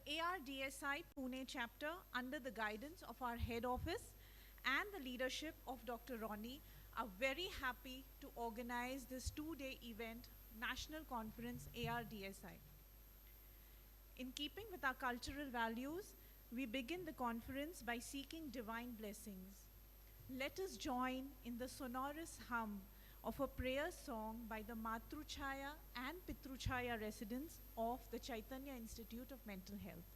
ARDSI Pune chapter, under the guidance of our head office and the leadership of Dr. Ronnie, are very happy to organize this two-day event, National Conference ARDSI. In keeping with our cultural values, we begin the conference by seeking divine blessings. Let us join in the sonorous hum of a prayer song by the Matruchaya and Pitruchaya residents of the Chaitanya Institute of Mental Health.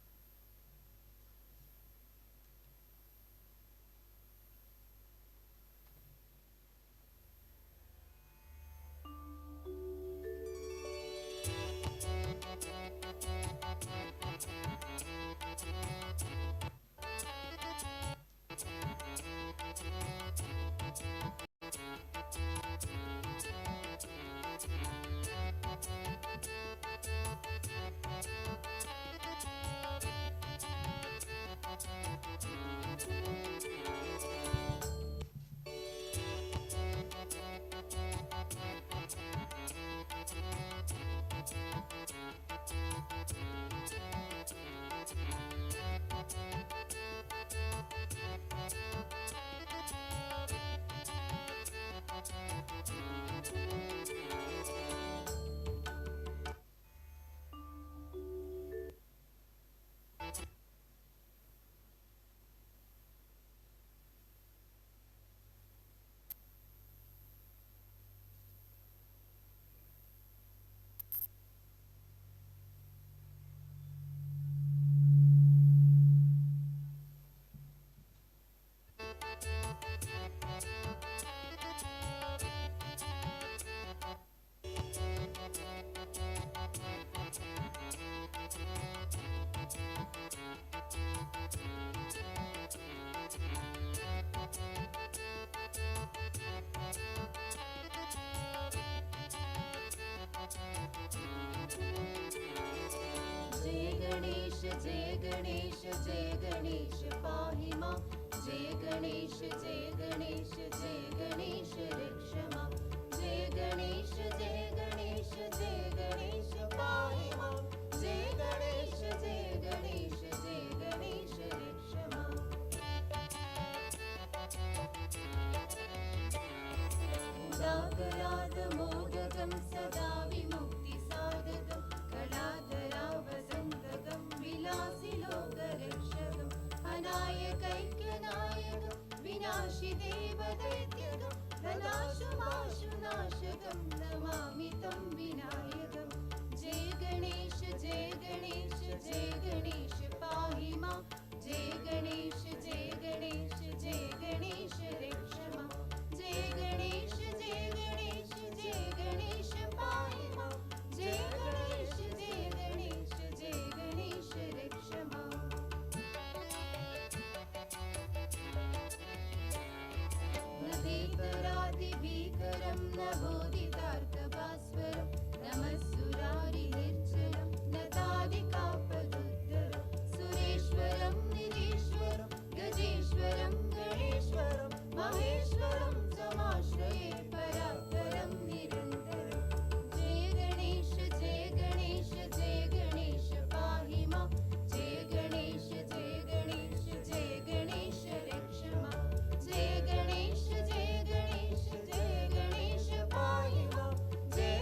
जय गणेश पाहि मां जय गणेश रक्ष मां जय गणेश पाहि मां जय गणेश रक्ष मां मुदाकराद मोदकं सदा विमुक्तिसाधकं कलाधरावसन्तकं विलासिलोकरक्षकम् अनायकैक्यनायकं विनाशि देवदैत्यकं धनाशुमाशुनाशकं नमामि तं विनायकं जय गणेश पाहि मां जय गणेश रक्ष मां जय गणेश पाहि मां जय गणेश रक्ष मां नदीतरादिभीकरं नभोदितार्कभास्वरं नमस्सुरारिनिर्जलं नतादिकापदुद्धरं सुरेश्वरं निरीश्वरं गजेश्वरं गणेश्वरं महेश्वरं समाश्रये परात्परं निरन्तरं जय गणेश पाहि मां जय गणेश रक्ष मां जय गणेश पाहि मां जय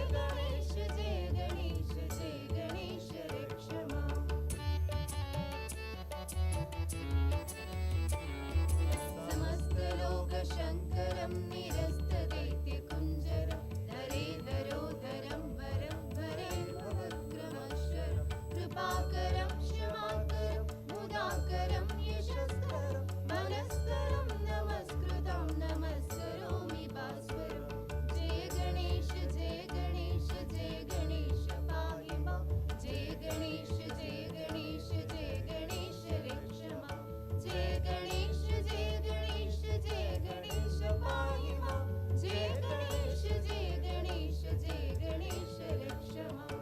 गणेश रक्ष मां समस्तलोकशङ्करं निरस्तदैत्यकुञ्जरं धरेधरोधरं वरं वरेण्यवक्रमश्वरं कृपाकरं क्षमाकरं मुदाकरं यशस्करं मनस्करं नमस्कृतं नमस्करोमि भास्वरं जय गणेश पाहि मां जय गणेश रक्ष मां जय गणेश पाहि मां जय गणेश रक्ष मां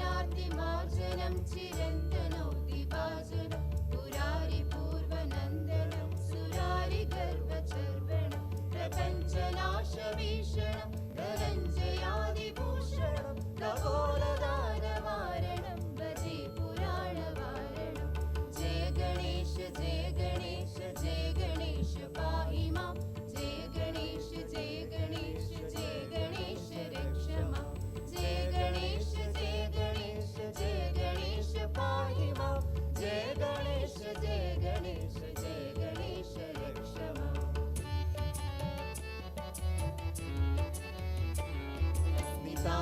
अकिञ्चनातिमार्जनं चिरन्तनोतिभाजनं पुरारिपूर्वनन्दनं सुरारिगर्वचर्वणं प्रपञ्चनाशभीषणं धनञ्जया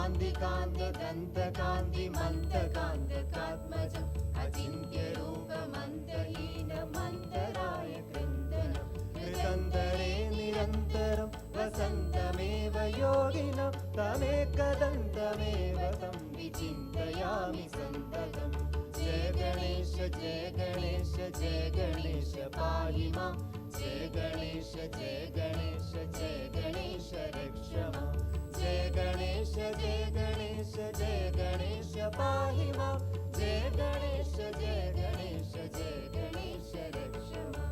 कान्ति कान्ति दन्तकान्ति मन्तकान्तकात्मजम् अचिन्त्यरूपमन्तहीनमन्तराय कृन्दनं हृदन्तरे निरन्तरं वसन्तमेव योगिनं तमेकदन्तमेव तं विचिन्तयामि सन्ततम् जय गणेश जय गणेश जय गणेश पाहि मां जय गणेश जय गणेश जय गणेश रक्ष मां जय गणेश जय गणेश जय गणेश पाहि मां जय गणेश जय गणेश जय गणेश रक्ष मां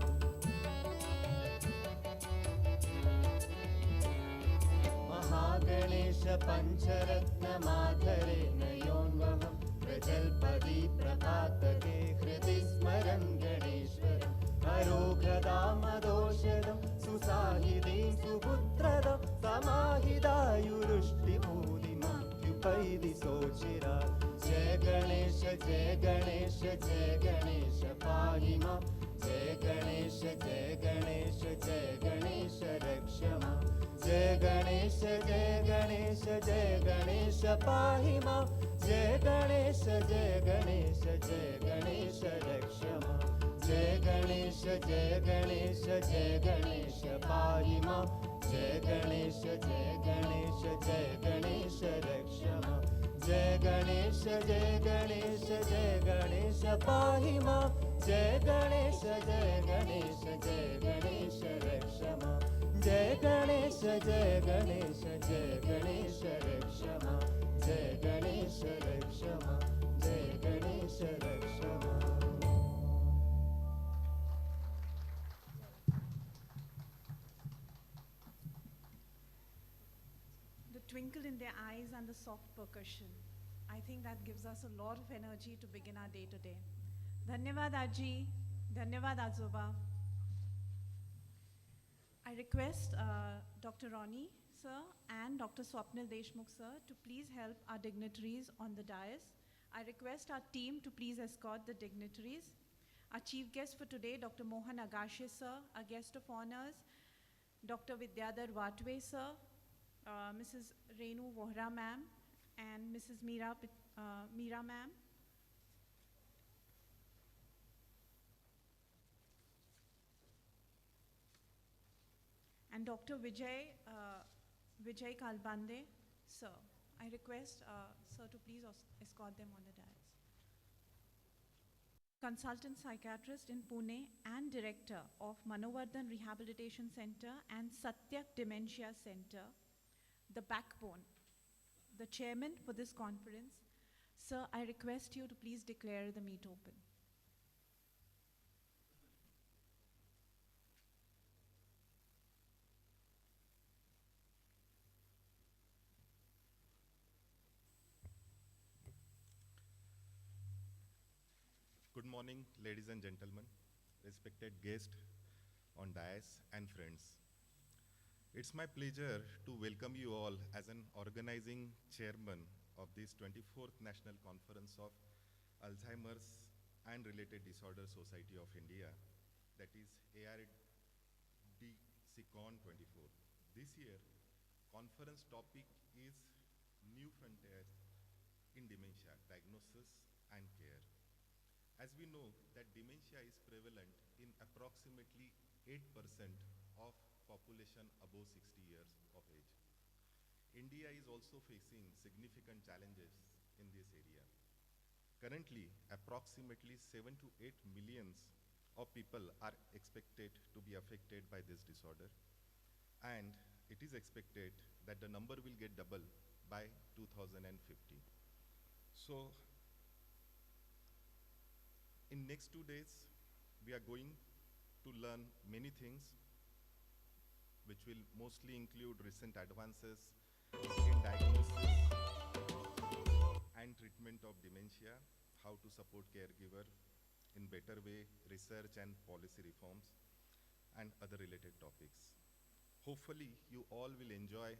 महागणेश पञ्चरत्नमाधरेण योन्वहं प्रजल्पदी प्रभातके हृदि स्मरन् गणेश्वरम् अरोगदामदोषदं सुसाहिदीं सुपुत्रदं समाहिदायुरुष्टिमूलिमाप्युपैदि सोचिरा जय गणेश जय गणेश जय गणेश पाहि मां जय गणेश जय गणेश जय गणेश रक्ष मां जय गणेश जय गणेश जय गणेश पाहि मां जय गणेश जय गणेश जय गणेश रक्ष मां जय गणेश जय गणेश जय गणेश पाहि मां जय गणेश जय गणेश जय गणेश रक्ष मां जय गणेश जय गणेश जय गणेश पाहि मां जय गणेश जय गणेश जय गणेश रक्ष मां जय गणेश जय गणेश जय गणेश रक्ष मां जय गणेश रक्ष मां जय गणेश रक्ष मां The twinkle in their eyes and the soft percussion. I think that gives us a lot of energy to begin our day today. Dhanyavad Aji, Dhanyavad Azoba. I request Dr. Ronnie sir and Dr. Swapnil Deshmukh sir to please help our dignitaries on the dais. I request our team to please escort the dignitaries. Our chief guest for today, Dr. Mohan Agashe sir, our guest of honors, Dr. Vidyadhar Vatwe sir, Mrs. Renu Vohra ma'am, and Mrs. Meera ma'am. And Dr. Vijay Kalbande, sir. I request sir to please escort them on the dais. Consultant psychiatrist in Pune and director of Manovardhan Rehabilitation Center and Satyak Dementia Center, the backbone, the chairman for this conference. Sir, I request you to please declare the meet open. Good morning, ladies and gentlemen, respected guests on dais and friends. It's my pleasure to welcome you all as an organizing chairman of this 24th National Conference of Alzheimer's and Related Disorders Society of India, that is ARDSICON24. This year, conference topic is New Frontiers in Dementia, Diagnosis and Care. As we know that dementia is prevalent in approximately 8% of population above 60 years of age. India is also facing significant challenges in this area. Currently, approximately 7 to 8 millions of people are expected to be affected by this disorder, and it is expected that the number will get double by 2050. So, in next 2 days, we are going to learn many things, which will mostly include recent advances in diagnosis and treatment of dementia, how to support caregiver in better way, research and policy reforms, and other related topics. Hopefully, you all will enjoy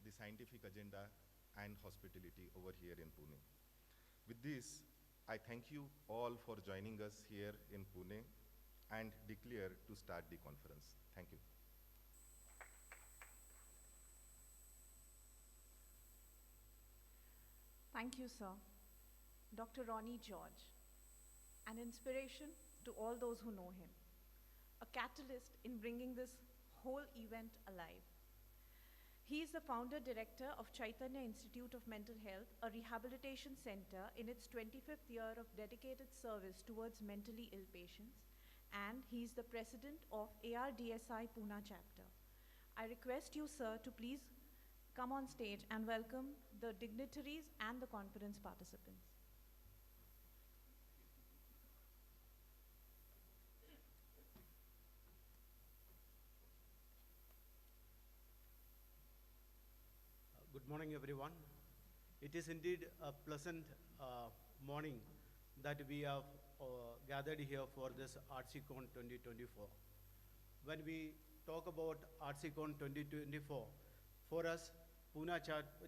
the scientific agenda and hospitality over here in Pune. With this, I thank you all for joining us here in Pune and declare to start the conference. Thank you. Thank you, sir. Dr. Ronnie George, an inspiration to all those who know him, a catalyst in bringing this whole event alive. He is the founder director of Chaitanya Institute of Mental Health, a rehabilitation center in its 25th year of dedicated service towards mentally ill patients, and he is the president of ARDSI Pune chapter. I request you, sir, to please come on stage and welcome the dignitaries and the conference participants. Good morning, everyone. It is indeed a pleasant morning that we have gathered here for this ARDSICON 2024. When we talk about ARDSICON 2024, for us, Pune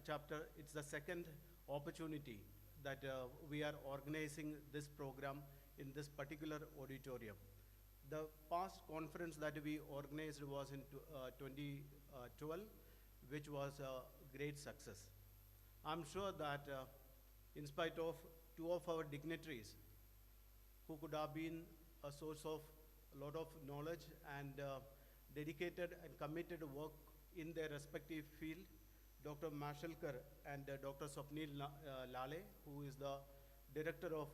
chapter, it's the second opportunity that we are organizing this program in this particular auditorium. The past conference that we organized was in 2012, which was a great success. I'm sure that in spite of two of our dignitaries who could have been a source of a lot of knowledge and dedicated and committed work in their respective field, Dr. Mashalkar and Dr. Swapnil Lale, who is the Director of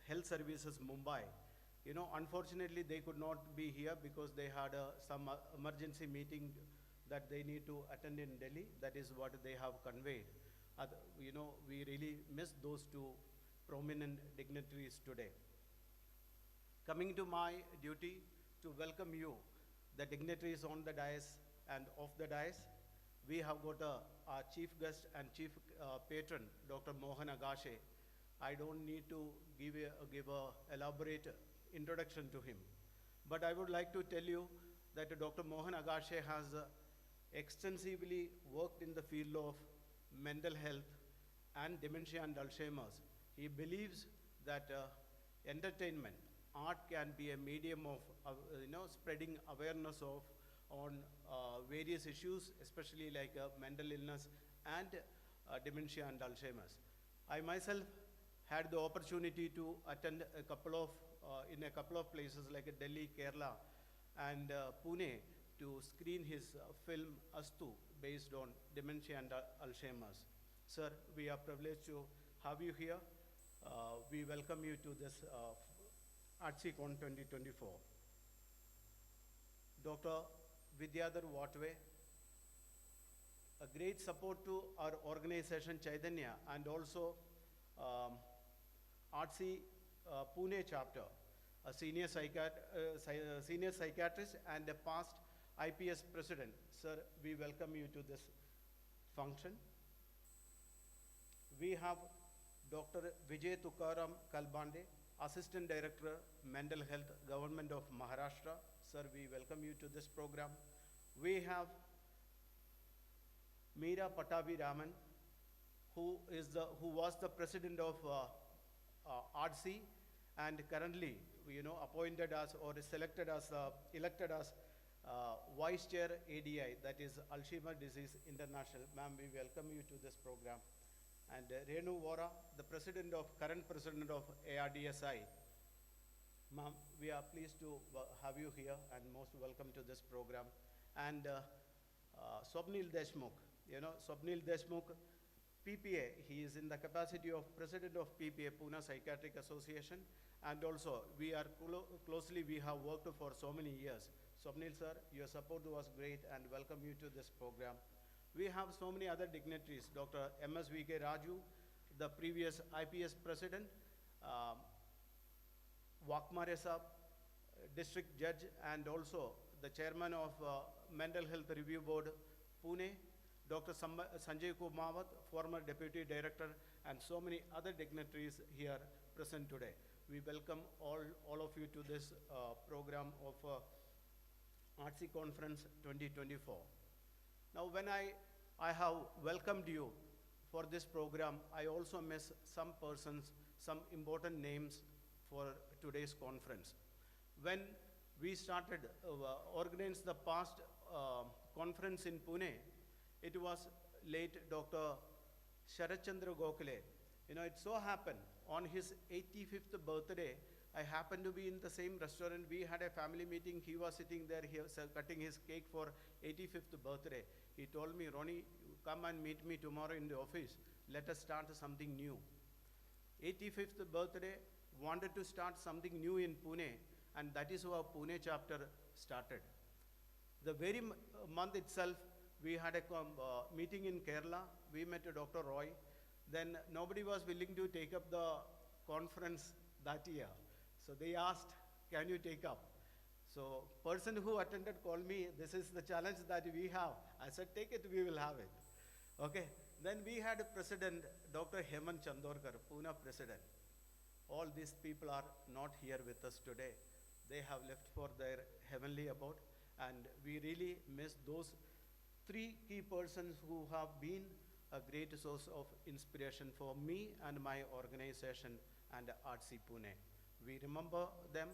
Health Services Mumbai. You know, unfortunately, they could not be here because they had some emergency meeting that they need to attend in Delhi. That is what they have conveyed. You know, we really miss those two prominent dignitaries today. Coming to my duty to welcome you, the dignitaries on the dais and off the dais, we have got our chief guest and chief patron, Dr. Mohan Agashe. I don't need to give a elaborate introduction to him, but I would like to tell you that Dr. Mohan Agashe has extensively worked in the field of mental health and dementia and Alzheimer's. He believes that entertainment, art can be a medium of spreading awareness on various issues, especially like mental illness and dementia and Alzheimer's. I myself had the opportunity to attend in a couple of places like Delhi, Kerala, and Pune to screen his film Astu based on dementia and Alzheimer's. Sir, we are privileged to have you here. We welcome you to this ARDSICON 2024. Dr. Vidyadhar Watwe, a great support to our organization Chaitanya and also ARDSI Pune chapter, a senior psychiatrist and a past IPS president. Sir, we welcome you to this function. We have Dr. Vijay Tukaram Kalbande, Assistant Director, Mental Health, Government of Maharashtra. Sir, we welcome you to this program. We have Meera Patabi Raman, who was the president of ARDSI and currently, appointed as or elected as Vice Chair ADI, that is Alzheimer Disease International. Ma'am, we welcome you to this program. And Renu Vora, the current president of ARDSI. Ma'am, we are pleased to have you here and most welcome to this program. And Swapnil Deshmukh, Swapnil Deshmukh, PPA, he is in the capacity of president of PPA, Pune Psychiatric Association, and also we are closely, we have worked for so many years. Swapnil sir, your support was great and welcome you to this program. We have so many other dignitaries, Dr. MSVK Raju, the previous IPS president, Wakmare Saab, district judge, and also the chairman of Mental Health Review Board, Pune, Dr. Sanjay Kumawat, former deputy director, and so many other dignitaries here present today. We welcome all of you to this program of ARDSI Conference 2024. Now, when I have welcomed you for this program, I also miss some persons, some important names for today's conference. When we started organizing the past conference in Pune, it was late Dr. Sharat Chandra Gokhale, It so happened on his 85th birthday, I happened to be in the same restaurant. We had a family meeting. He was sitting there, he was cutting his cake for 85th birthday. He told me, Ronnie, come and meet me tomorrow in the office. Let us start something new. 85th birthday, wanted to start something new in Pune, and that is how Pune chapter started. The very month itself, we had a meeting in Kerala. We met Dr. Roy. Then nobody was willing to take up the conference that year. So they asked, can you take up? So person who attended called me, this is the challenge that we have. I said, take it, we will have it. Okay. Then we had a president, Dr. Hemant Chandorkar, Pune president. All these people are not here with us today. They have left for their heavenly abode, and we really miss those three key persons who have been a great source of inspiration for me and my organization and ARDSI Pune. We remember them,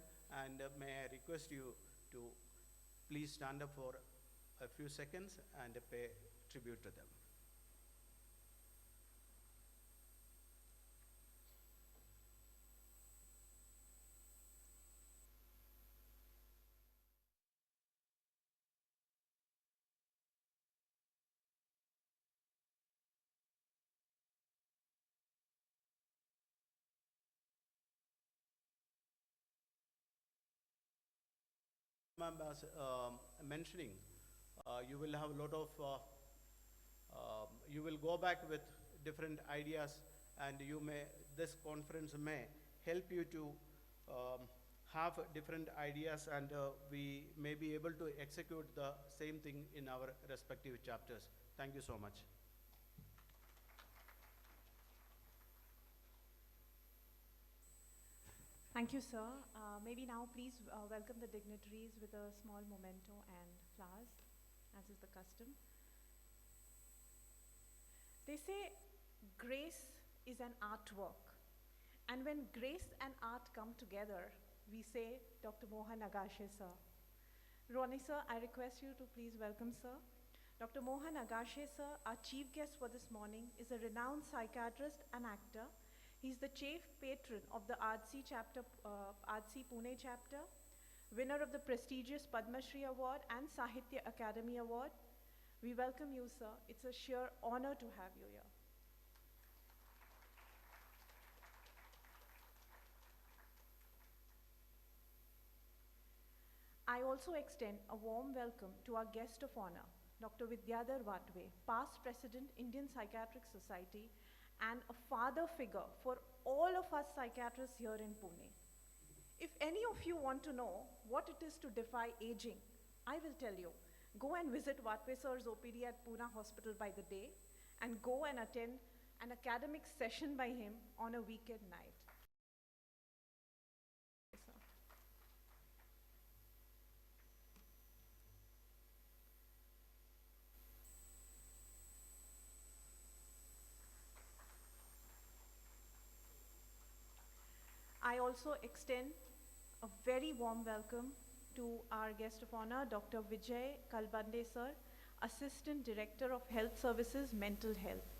and may I request you to please stand up for a few seconds and pay tribute to them. Ma'am was mentioning, you will have a lot of, you will go back with different ideas, and this conference may help you to have different ideas, and we may be able to execute the same thing in our respective chapters. Thank you so much. Thank you, sir. May we now please welcome the dignitaries with a small memento and flowers, as is the custom. They say grace is an artwork, and when grace and art come together, we say Dr. Mohan Agashe, sir. Ronnie, sir, I request you to please welcome, sir. Dr. Mohan Agashe, sir, our chief guest for this morning, is a renowned psychiatrist and actor. He's the chief patron of the ARDSI chapter, ARDSI Pune chapter, winner of the prestigious Padma Shri Award and Sahitya Academy Award. We welcome you, sir. It's a sheer honor to have you here. I also extend a warm welcome to our guest of honor, Dr. Vidyadhar Vatve, past president, Indian Psychiatric Society, and a father figure for all of us psychiatrists here in Pune. If any of you want to know what it is to defy aging, I will tell you. Go and visit Vatve sir's OPD at Pune Hospital by the day, and go and attend an academic session by him on a weekend night. I also extend a very warm welcome to our guest of honor, Dr. Vijay Kalbande, sir, Assistant Director of Health Services, Mental Health.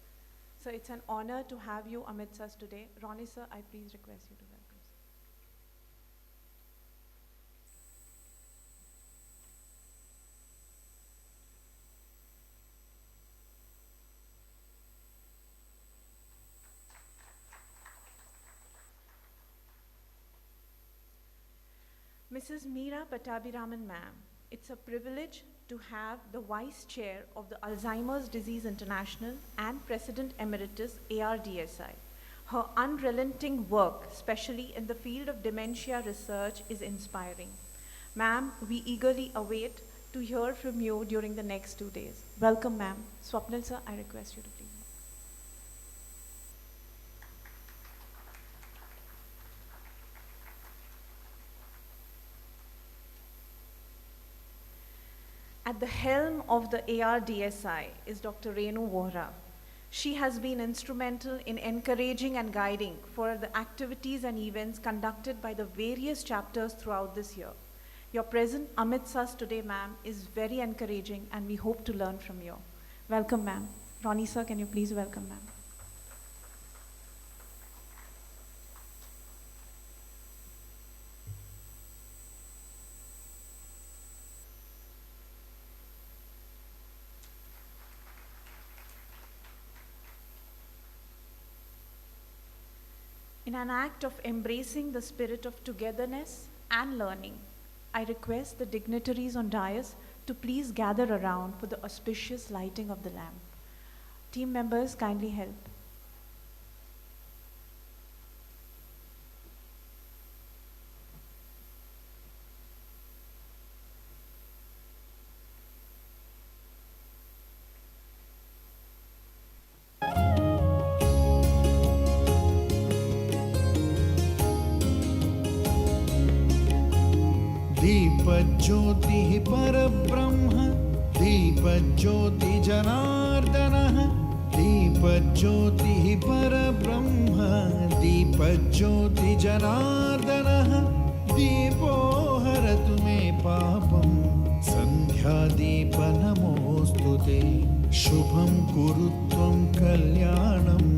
So it's an honor to have you amidst us today. Ronnie, sir, I please request you to welcome. Mrs. Meera Pattabhiraman, ma'am, it's a privilege to have the Vice Chair of the Alzheimer's Disease International and President Emeritus ARDSI. Her unrelenting work, especially in the field of dementia research, is inspiring. Ma'am, we eagerly await to hear from you during the next 2 days. Welcome, ma'am. Swapnil, sir, I request you to please. At the helm of the ARDSI is Dr. Renu Vohra. She has been instrumental in encouraging and guiding for the activities and events conducted by the various chapters throughout this year. Your presence amidst us today, ma'am, is very encouraging, and we hope to learn from you. Welcome, ma'am. Ronnie, sir, can you please welcome ma'am? In an act of embracing the spirit of togetherness and learning, I request the dignitaries on dais to please gather around for the auspicious lighting of the lamp. Team members, kindly help. दीपज्योतिः परब्रह्म दीपज्योतिजनार्दनः दीपज्योतिः परब्रह्म दीपज्योतिजनार्दनः दीपो हरतु मे पापं सन्ध्यादीप नमोऽस्तु ते शुभं कुरु त्वं कल्याणम्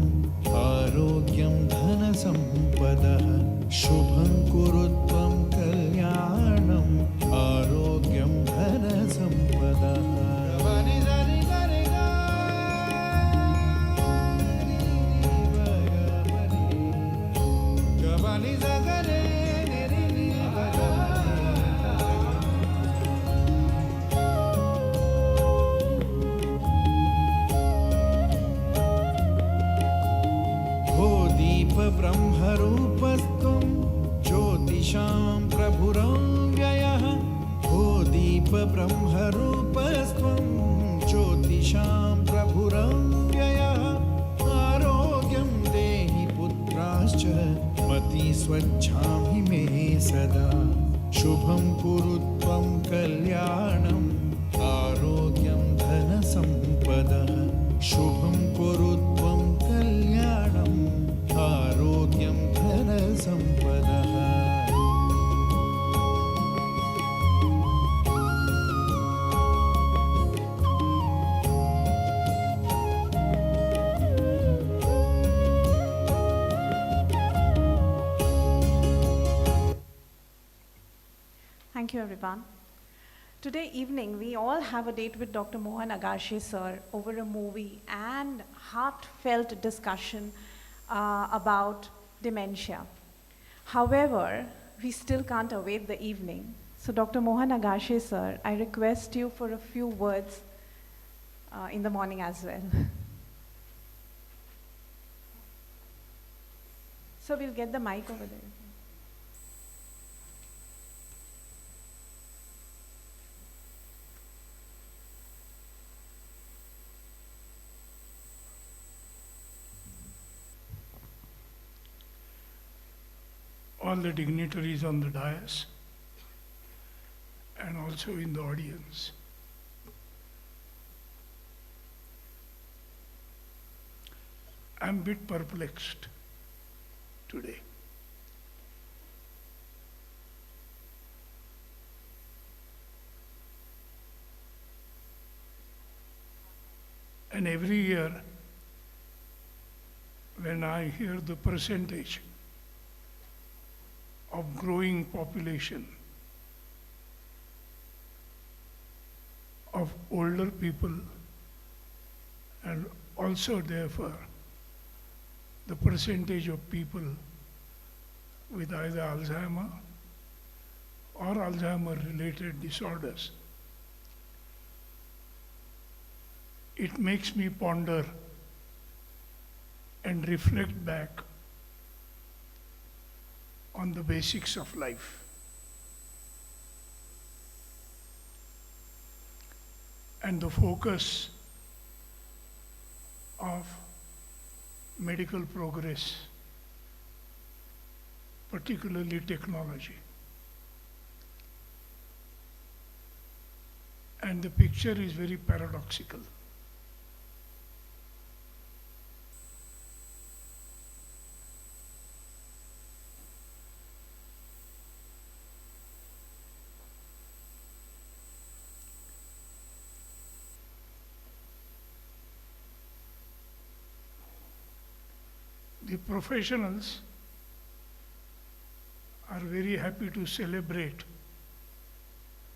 आरोग्यं धनसम्पदः शुभं कुरु त्वं कल्याणम् आरोग्यं धनसम्पदः ब्रह्मरूपस्त्वं ज्योतिषां प्रभुरव्ययः भो दीपब्रह्मरूपस्त्वं ज्योतिषां प्रभुरव्ययः आरोग्यं देहि पुत्राश्च मति स्वच्छामि मे सदा शुभं कुरु त्वं कल्याणम् आरोग्यं धनसम्पदः शुभं कुरु त्वं कल्याणम् आरोग्यं धनसम्पदः Thank you, everyone. Today evening, we all have a date with Dr. Mohan Agashe sir over a movie and heartfelt discussion about dementia. However, we still can't await the evening. So Dr. Mohan Agashe sir, I request you for a few words in the morning as well. So we'll get the mic over there. All the dignitaries on the dais and also in the audience. I'm a bit perplexed today. And every year, when I hear the percentage of growing population of older people and also therefore the percentage of people with either Alzheimer or Alzheimer related disorders, it makes me ponder and reflect back on the basics of life. And the focus of medical progress, particularly technology. And the picture is very paradoxical. The professionals are very happy to celebrate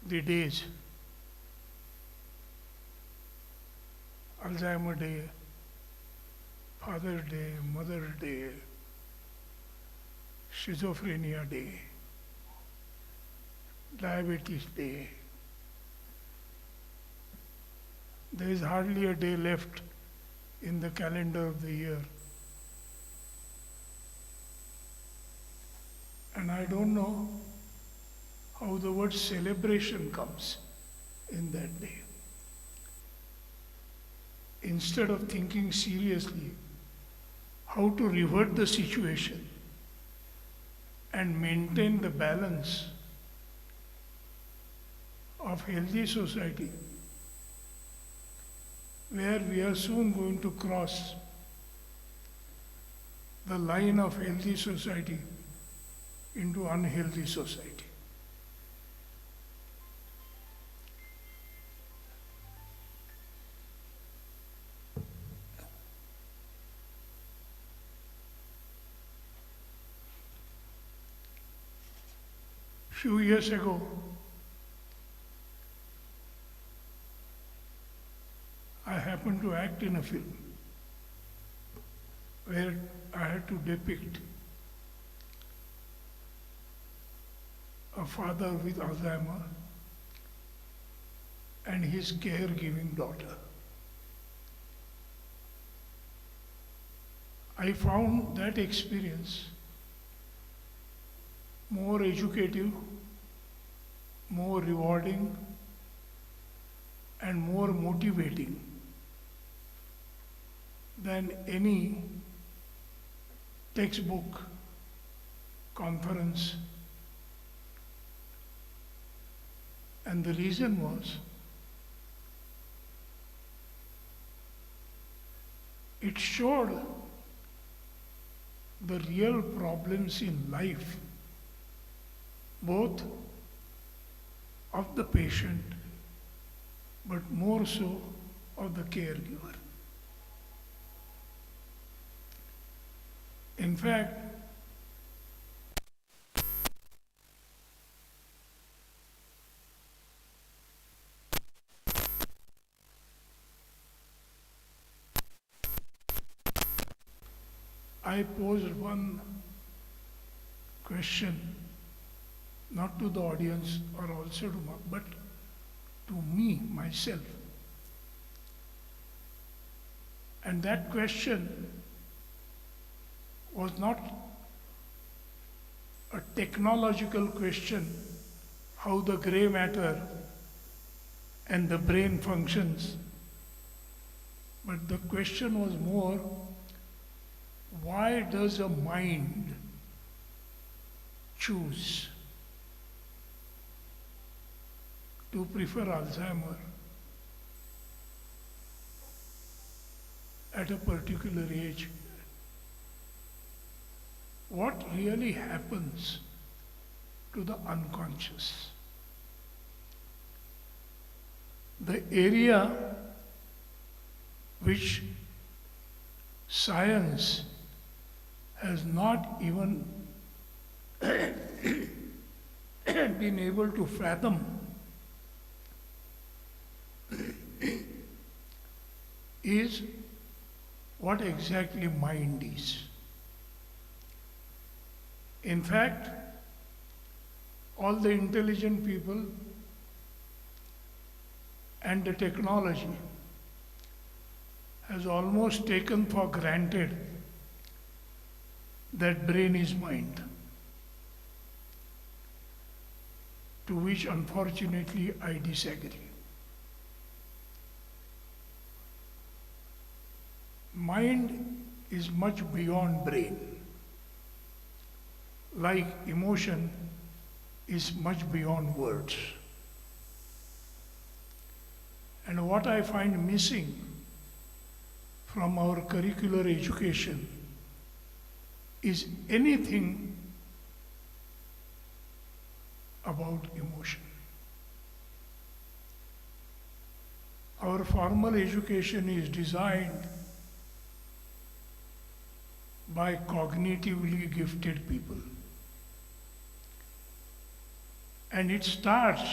the days, Alzheimer Day, Father's Day, Mother's Day, Schizophrenia Day, Diabetes Day. There is hardly a day left in the calendar of the year. And I don't know how the word celebration comes in that day. Instead of thinking seriously how to revert the situation and maintain the balance of healthy society, where we are soon going to cross the line of healthy society into unhealthy society. Few years ago, I happened to act in a film where I had to depict a father with Alzheimer and his caregiving daughter. I found that experience more educative, more rewarding, and more motivating than any textbook, conference. And the reason was, it showed the real problems in life, both of the patient, but more so of the caregiver. In fact, I posed one question, not to the audience or also to Mark, but to me, myself. And that question was not a technological question, how the gray matter and the brain functions, but the question was more, why does a mind choose to prefer Alzheimer at a particular age? What really happens to the unconscious? The area which science has not even been able to fathom is what exactly mind is. In fact, all the intelligent people and the technology has almost taken for granted that brain is mind, to which unfortunately I disagree. Mind is much beyond brain, like emotion is much beyond words. And what I find missing from our curricular education is anything about emotion. Our formal education is designed by cognitively gifted people. And it starts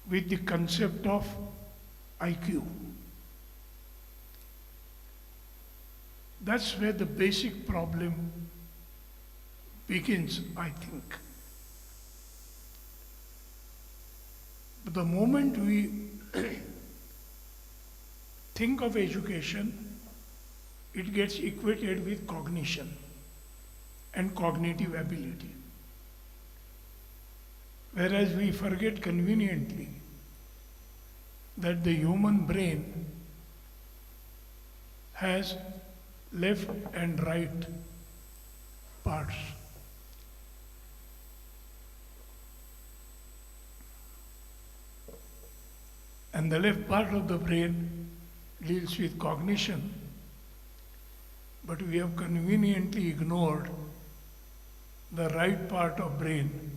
with the concept of IQ. That's where the basic problem begins, I think. But the moment we think of education, it gets equated with cognition and cognitive ability. Whereas we forget conveniently that the human brain has left and right parts. And the left part of the brain deals with cognition, but we have conveniently ignored the right part of brain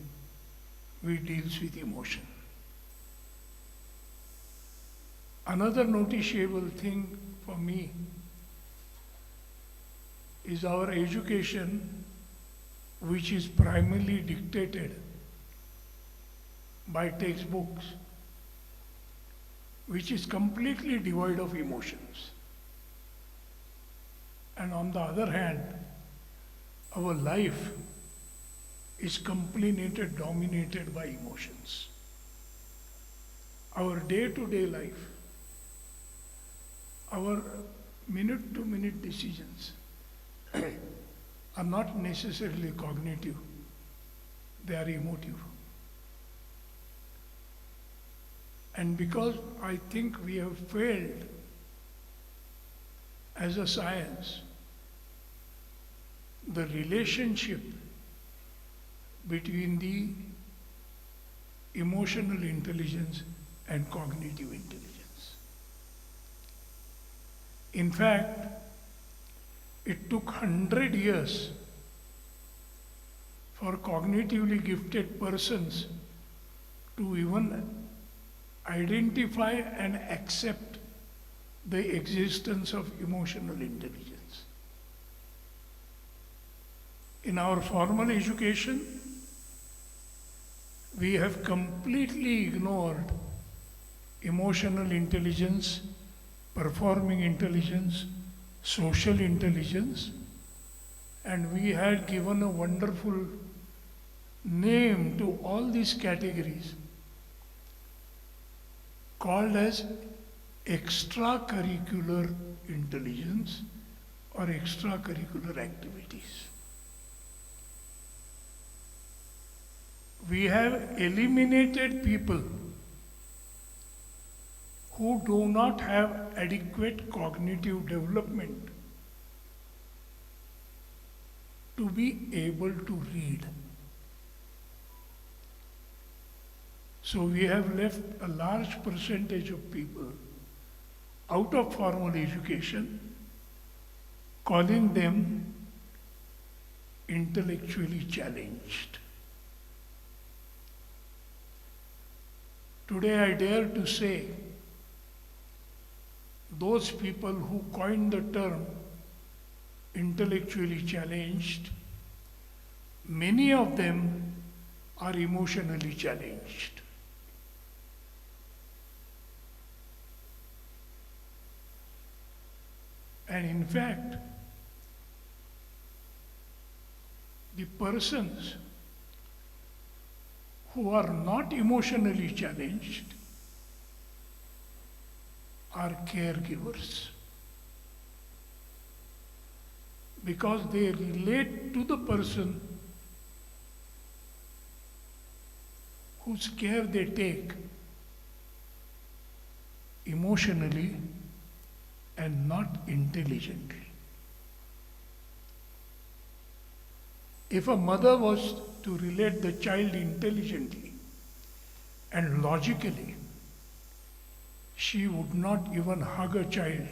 which deals with emotion. Another noticeable thing for me is our education, which is primarily dictated by textbooks, which is completely devoid of emotions. And on the other hand, our life is completely dominated by emotions. Our day-to-day life, our minute-to-minute decisions are not necessarily cognitive, they are emotive. And because I think we have failed as a science, the relationship between the emotional intelligence and cognitive intelligence. In fact, it took 100 years for cognitively gifted persons to even identify and accept the existence of emotional intelligence. In our formal education, we have completely ignored emotional intelligence, performing intelligence, social intelligence, and we had given a wonderful name to all these categories called as extracurricular intelligence or extracurricular activities. We have eliminated people who do not have adequate cognitive development to be able to read. So we have left a large percentage of people out of formal education, calling them intellectually challenged. Today I dare to say, those people who coined the term intellectually challenged, many of them are emotionally challenged. And in fact, the persons who are not emotionally challenged are caregivers, because they relate to the person whose care they take emotionally and not intelligently. If a mother was to relate the child intelligently and logically, she would not even hug a child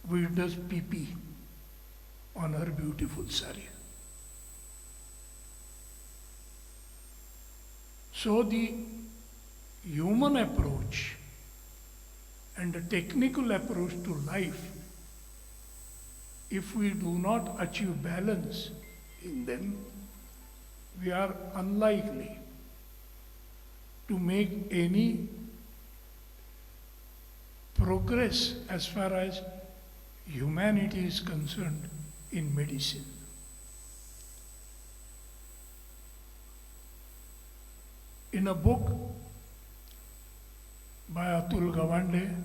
which does pee-pee on her beautiful sari. So the human approach and the technical approach to life, if we do not achieve balance in them, we are unlikely to make any progress as far as humanity is concerned in medicine. In a book by Atul Gawande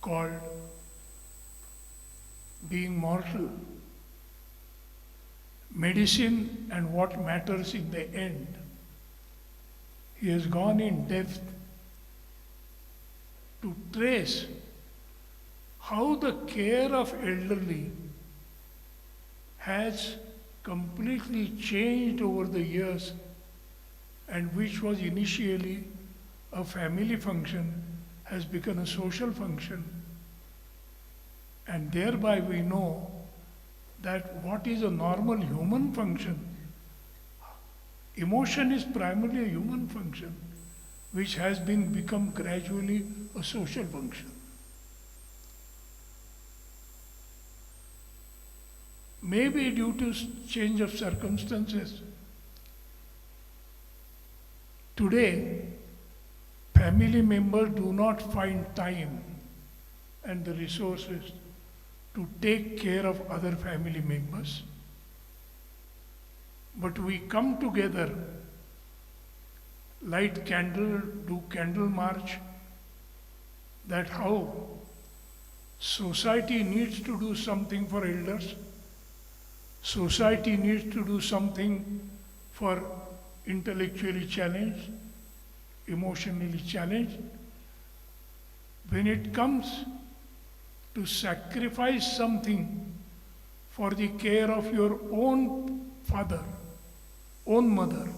called Being Mortal, Medicine and What Matters in the End, he has gone in depth to trace how the care of elderly has completely changed over the years, and which was initially a family function has become a social function. And thereby we know that what is a normal human function, emotion is primarily a human function, which has become gradually a social function. Maybe due to change of circumstances, today family members do not find time and the resources to take care of other family members. But we come together, light candle, do candle march, that how society needs to do something for elders, society needs to do something for intellectually challenged, emotionally challenged. When it comes to sacrifice something for the care of your own father, own mother,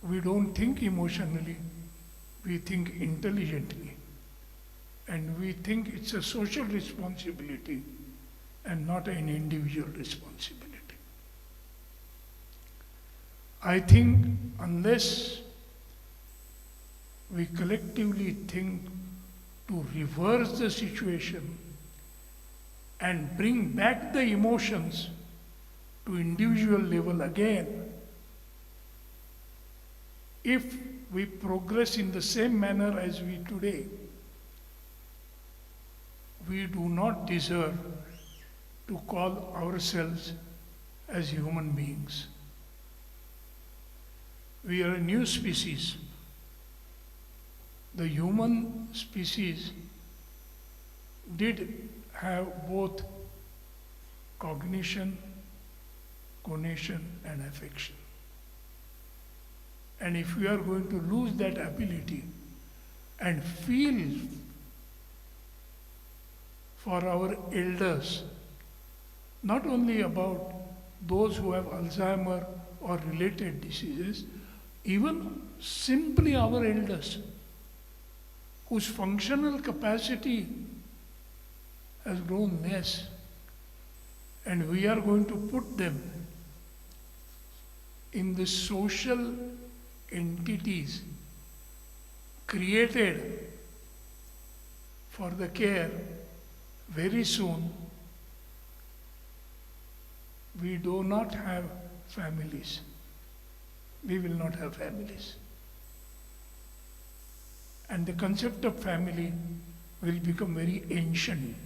we don't think emotionally, we think intelligently. And we think it's a social responsibility and not an individual responsibility. I think unless we collectively think to reverse the situation and bring back the emotions to individual level again, if we progress in the same manner as we today, we do not deserve to call ourselves as human beings. We are a new species. The human species did have both cognition, conation, and affection. And if we are going to lose that ability and feel for our elders, not only about those who have Alzheimer or related diseases, even simply our elders, whose functional capacity has grown less, and we are going to put them in the social entities created for the care very soon. We do not have families. We will not have families. And the concept of family will become very ancient.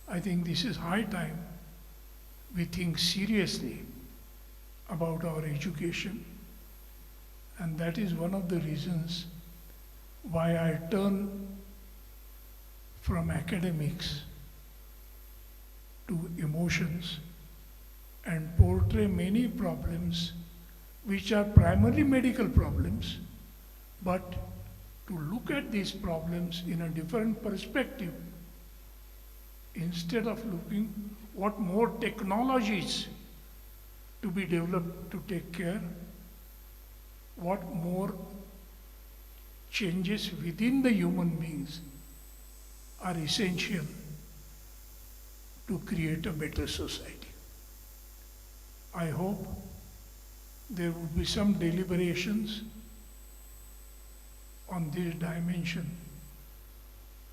I think this is high time we think seriously about our education, and that is one of the reasons why I turn from academics to emotions and portray many problems which are primarily medical problems, but to look at these problems in a different perspective, instead of looking what more technologies to be developed to take care, what more changes within the human beings are essential to create a better society. I hope there will be some deliberations on this dimension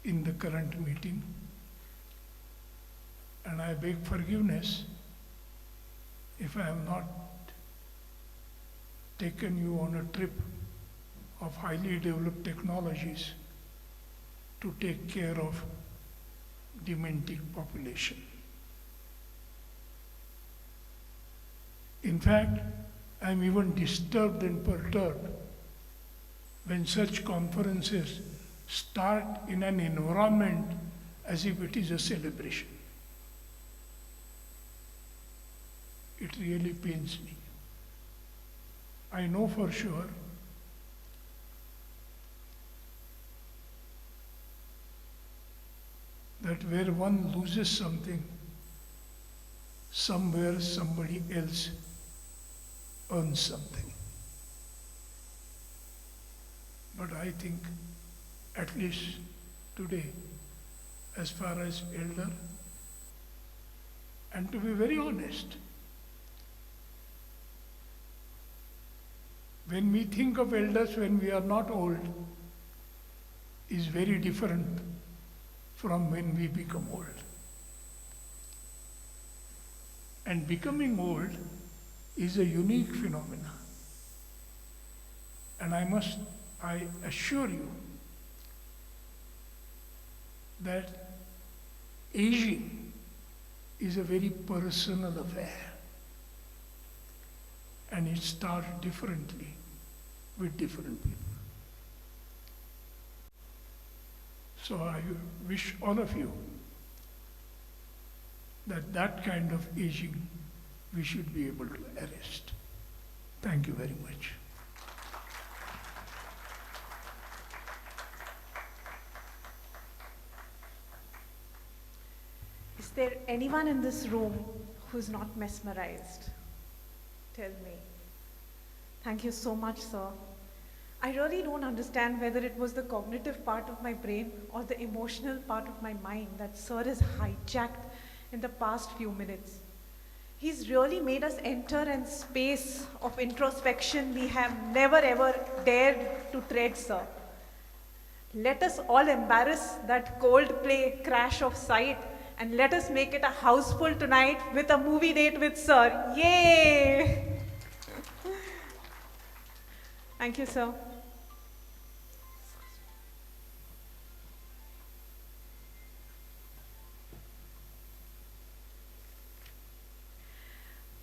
in the current meeting, and I beg forgiveness if I have not taken you on a trip of highly developed technologies to take care of dementic population. In fact, I am even disturbed and perturbed when such conferences start in an environment as if it is a celebration. It really pains me. I know for sure that where one loses something, somewhere somebody else earns something. But I think, at least today, as far as elder, and to be very honest, when we think of elders when we are not old, is very different from when we become old. And becoming old is a unique phenomenon. And I assure you that aging is a very personal affair. And it starts differently with different people. So I wish all of you that kind of aging we should be able to arrest. Thank you very much. Is there anyone in this room who's not mesmerized? Tell me. Thank you so much, sir. I really don't understand whether it was the cognitive part of my brain or the emotional part of my mind that sir has hijacked in the past few minutes. He's really made us enter a space of introspection we have never ever dared to tread, sir. Let us all embarrass that Coldplay crash of sight and let us make it a houseful tonight with a movie date with sir. Yay! Thank you, sir.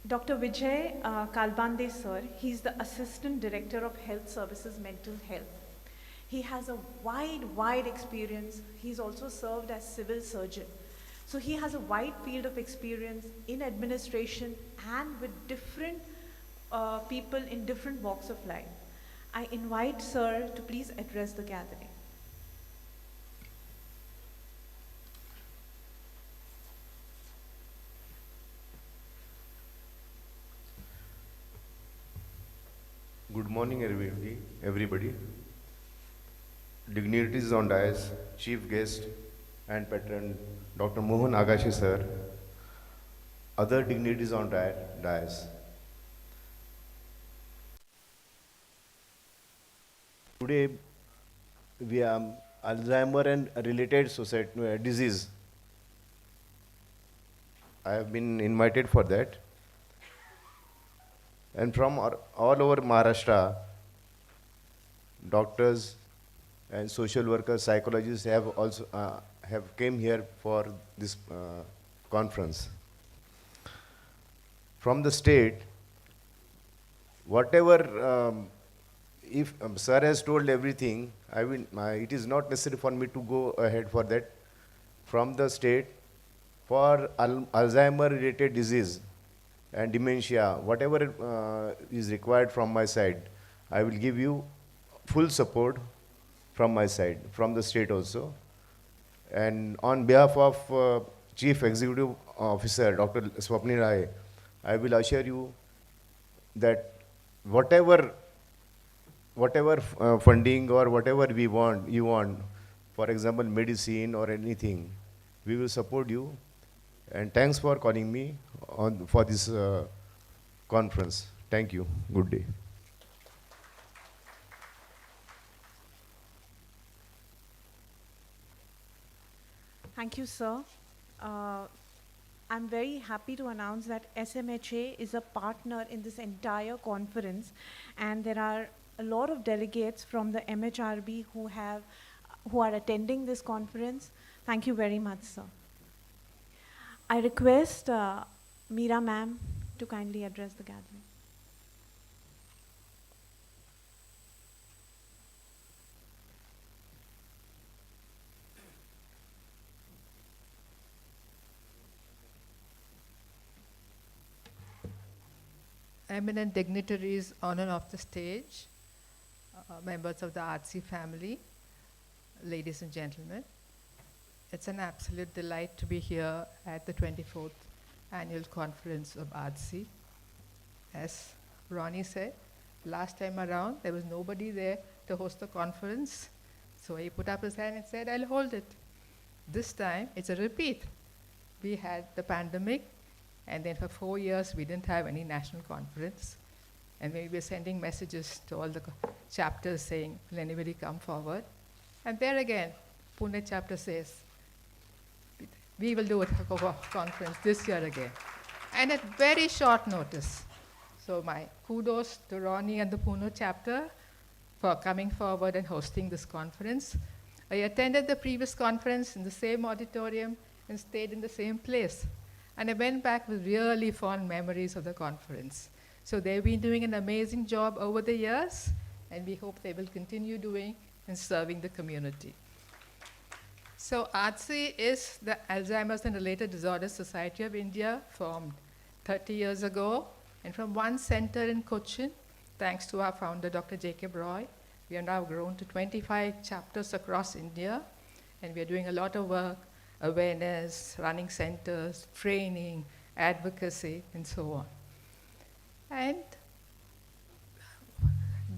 Dr. Vijay Kalbande, sir, he's the Assistant Director of Health Services Mental Health. He has a wide experience. He's also served as civil surgeon. So he has a wide field of experience in administration and with different people in different walks of life. I invite sir to please address the gathering. Good morning, everybody. Dignitaries on dais, chief guest and patron, Dr. Mohan Agashi sir, other dignitaries on dais. Today, we are Alzheimer and related disease. I have been invited for that. And from all over Maharashtra, doctors and social workers, psychologists have also came here for this conference. From the state, whatever, if sir has told everything, it is not necessary for me to go ahead for that. From the state, for Alzheimer-related disease and dementia, whatever is required from my side, I will give you full support from my side, from the state also. And on behalf of Chief Executive Officer, Dr. Swapnil Rai, I will assure you that whatever funding or whatever you want, for example, medicine or anything, we will support you. And thanks for calling me for this conference. Thank you. Good day. Thank you, sir. I'm very happy to announce that SMHA is a partner in this entire conference, and there are a lot of delegates from the MHRB who are attending this conference. Thank you very much, sir. I request Meera ma'am to kindly address the gathering. Eminent dignitaries on and off the stage, members of the ARDSI family, ladies and gentlemen. It's an absolute delight to be here at the 24th annual conference of ARDSI. As Ronnie said, last time around there was nobody there to host the conference, so he put up his hand and said, I'll hold it. This time it's a repeat. We had the pandemic, and then for 4 years, we didn't have any national conference. And we were sending messages to all the chapters saying, will anybody come forward? And there again, Pune chapter says, we will do a conference this year again. And at very short notice. So my kudos to Ronnie and the Pune chapter for coming forward and hosting this conference. I attended the previous conference in the same auditorium and stayed in the same place. And I went back with really fond memories of the conference. So they've been doing an amazing job over the years, and we hope they will continue doing and serving the community. So ARDSI is the Alzheimer's and Related Disorders Society of India, formed 30 years ago, and from one center in Cochin, thanks to our founder, Dr. Jacob Roy, we have now grown to 25 chapters across India, and we are doing a lot of work, awareness, running centers, training, advocacy, and so on. And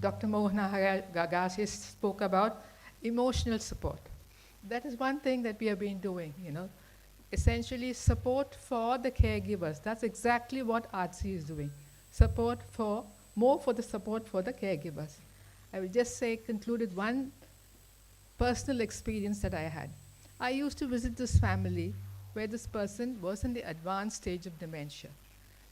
Dr. Mohana Gagasi spoke about emotional support. That is one thing that we have been doing, essentially support for the caregivers. That's exactly what ARDSI is doing. More for the support for the caregivers. I will just say, concluded one personal experience that I had. I used to visit this family where this person was in the advanced stage of dementia.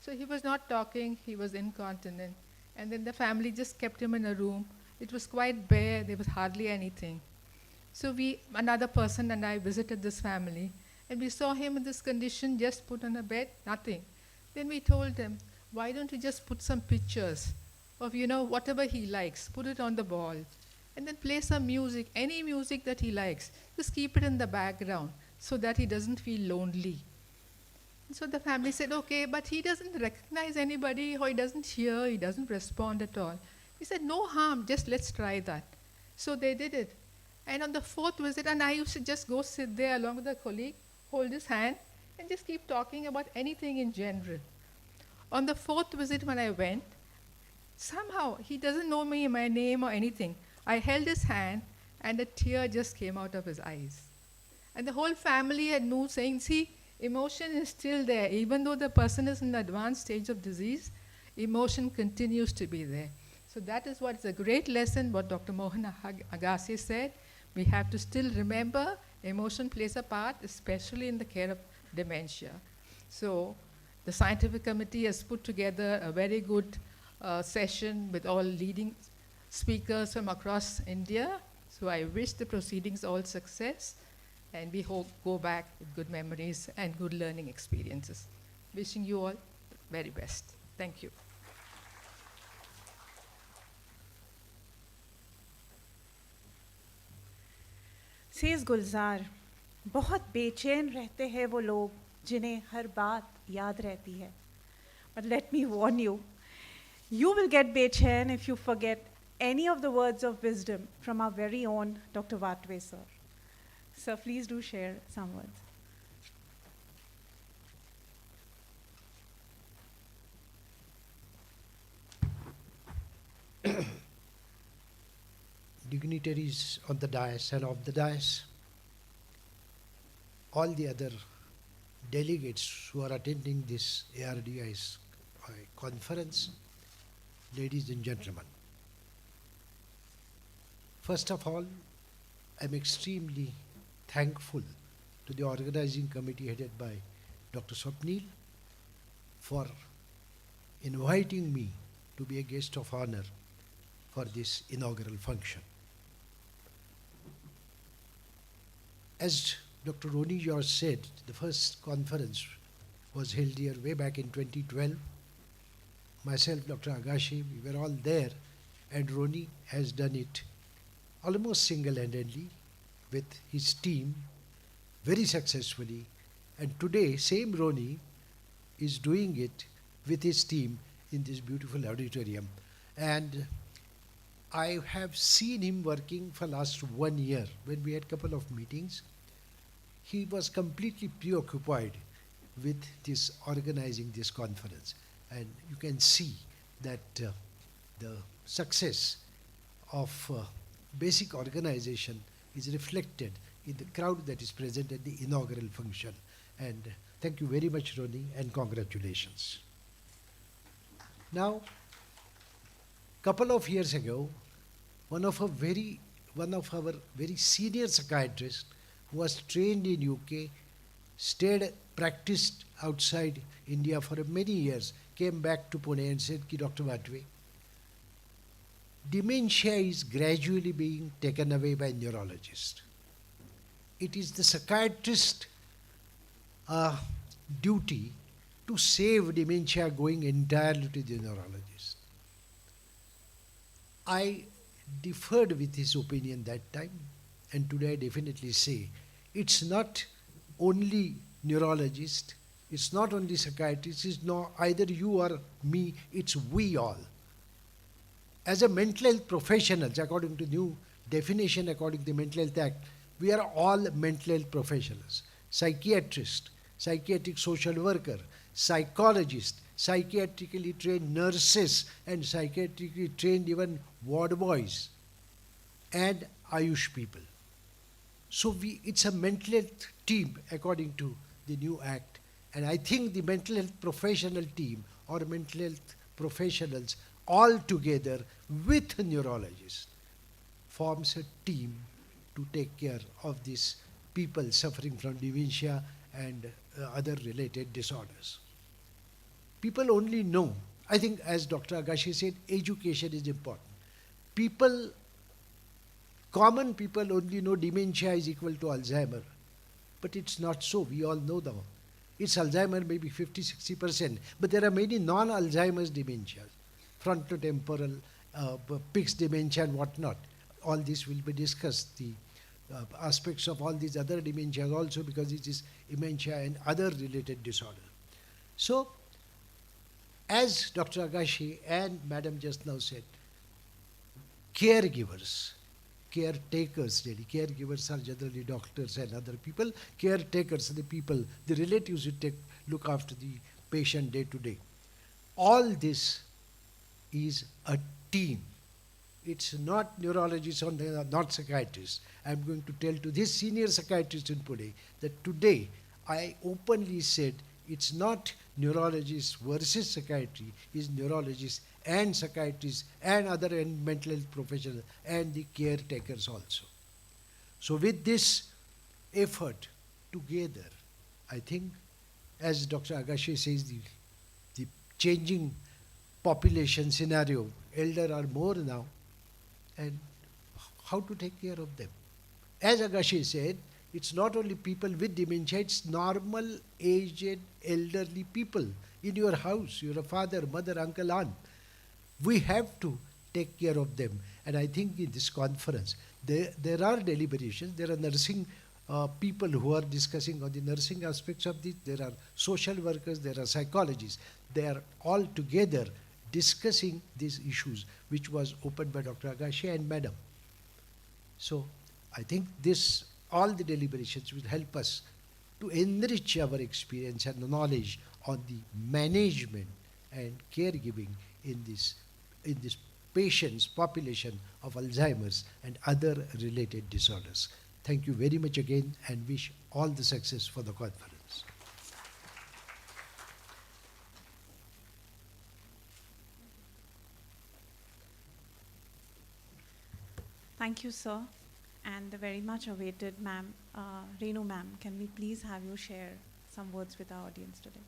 So he was not talking, he was incontinent, and then the family just kept him in a room. It was quite bare, there was hardly anything. So another person and I visited this family, and we saw him in this condition, just put on a bed, nothing. Then we told him, why don't you just put some pictures of, whatever he likes, put it on the wall. And then play some music, any music that he likes. Just keep it in the background so that he doesn't feel lonely. And so the family said, okay, but he doesn't recognize anybody, or he doesn't hear, he doesn't respond at all. We said, no harm, just let's try that. So they did it. And on the 4th visit, and I used to just go sit there along with a colleague, hold his hand, and just keep talking about anything in general. On the 4th visit when I went, somehow he doesn't know me, my name or anything. I held his hand, and a tear just came out of his eyes. And the whole family had moved, saying, see, emotion is still there. Even though the person is in an advanced stage of disease, emotion continues to be there. So that is what's a great lesson, what Dr. Mohan Agassi said. We have to still remember emotion plays a part, especially in the care of dementia. So the scientific committee has put together a very good session with all leading speakers from across India. So I wish the proceedings all success, and we hope go back with good memories and good learning experiences. Wishing you all the very best. Thank you. Says Gulzar, बहुत बेचैन रहते हैं वो लोग जिन्हें हर बात याद रहती है. But let me warn you, you will get बेचैन if you forget any of the words of wisdom from our very own Dr. Vatve sir. Sir, please do share some words. Dignitaries on the dais and off the dais, all the other delegates who are attending this ARDI's conference, ladies and gentlemen. First of all, I'm extremely thankful to the organizing committee headed by Dr. Swapnil for inviting me to be a guest of honor for this inaugural function. As Dr. Roni George said, the first conference was held here way back in 2012, myself, Dr. Agashi, we were all there, and Roni has done it almost single-handedly with his team very successfully. And today, same Roni is doing it with his team in this beautiful auditorium. And I have seen him working for last 1 year. When we had couple of meetings, he was completely preoccupied with this organizing this conference. And you can see that the success of basic organization is reflected in the crowd that is present at the inaugural function. And thank you very much, Roni, and congratulations. Now, couple of years ago, one of our very senior psychiatrists who was trained in UK, practiced outside India for many years, came back to Pune and said, Ki Dr. Vatve, dementia is gradually being taken away by neurologists. It is the psychiatrist's duty to save dementia going entirely to the neurologist. I differed with his opinion that time, and today I definitely say it's not only neurologist, it's not only psychiatrist, it's not either you or me, it's we all. As a mental health professionals, according to new definition, according to the Mental Health Act, we are all mental health professionals. Psychiatrist, psychiatric social worker, psychologist, psychiatrically trained nurses, and psychiatrically trained even ward boys, and Ayush people. So it's a mental health team according to the new act. And I think the mental health professional team or mental health professionals all together with neurologists forms a team to take care of these people suffering from dementia and other related disorders. People only know, I think as Dr. Agashi said, education is important. Common people only know dementia is equal to Alzheimer, but it's not so. We all know that. It's Alzheimer maybe 50-60%, but there are many non-Alzheimer's dementias, frontotemporal, Pick's dementia and whatnot. All this will be discussed, the aspects of all these other dementias also, because it is dementia and other related disorders. So, as Dr. Agashi and Madam just now said, caregivers, caretakers really, caregivers are generally doctors and other people, caretakers are the people, the relatives who look after the patient day to day. All this is a team. It's not neurologists or not psychiatrists. I'm going to tell to this senior psychiatrist in Pune that today I openly said it's not neurologists versus psychiatry, it's neurologists and psychiatrists and other mental health professionals and the caretakers also. So with this effort together, I think, as Dr. Agashi says, the changing population scenario, elder are more now, and how to take care of them. As Agashi said, it's not only people with dementia, it's normal, aged, elderly people in your house, your father, mother, uncle, aunt. We have to take care of them. And I think in this conference, there are deliberations, there are nursing people who are discussing on the nursing aspects of this, there are social workers, there are psychologists. They are all together discussing these issues, which was opened by Dr. Agashi and Madam. So I think all the deliberations will help us to enrich our experience and knowledge on the management and caregiving in this patients population of Alzheimer's and other related disorders. Thank you very much again and wish all the success for the conference. Thank you, sir. And the very much awaited ma'am, Renu ma'am, can we please have you share some words with our audience today?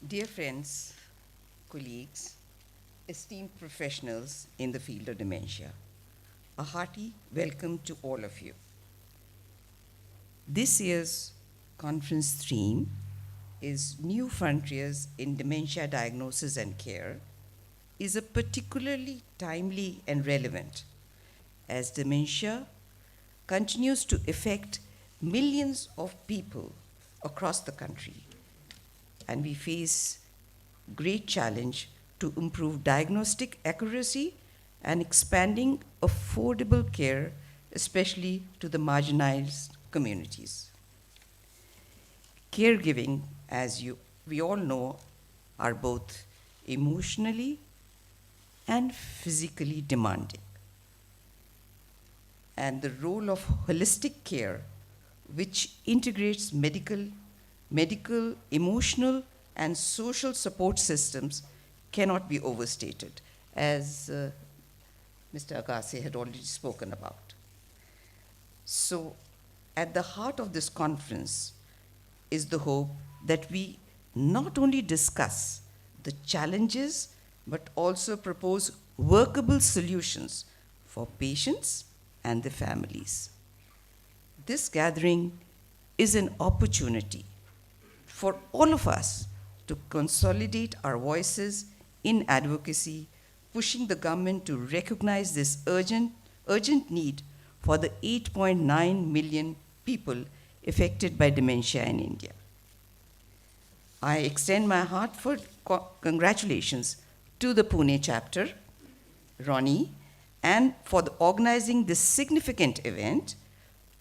Dear friends, colleagues, esteemed professionals in the field of dementia, a hearty welcome to all of you. This year's conference theme is New Frontiers in Dementia Diagnosis and Care is a particularly timely and relevant as dementia continues to affect millions of people across the country, and we face great challenge to improve diagnostic accuracy and expanding affordable care, especially to the marginalized communities. Caregiving, as we all know, are both emotionally and physically demanding. And the role of holistic care, which integrates medical, emotional, and social support systems, cannot be overstated, as Mr. Agassi had already spoken about. So, at the heart of this conference is the hope that we not only discuss the challenges, but also propose workable solutions for patients and their families. This gathering is an opportunity for all of us to consolidate our voices in advocacy, pushing the government to recognize this urgent need for the 8.9 million people affected by dementia in India. I extend my heartfelt congratulations to the Pune chapter, Ronnie, and for organizing this significant event,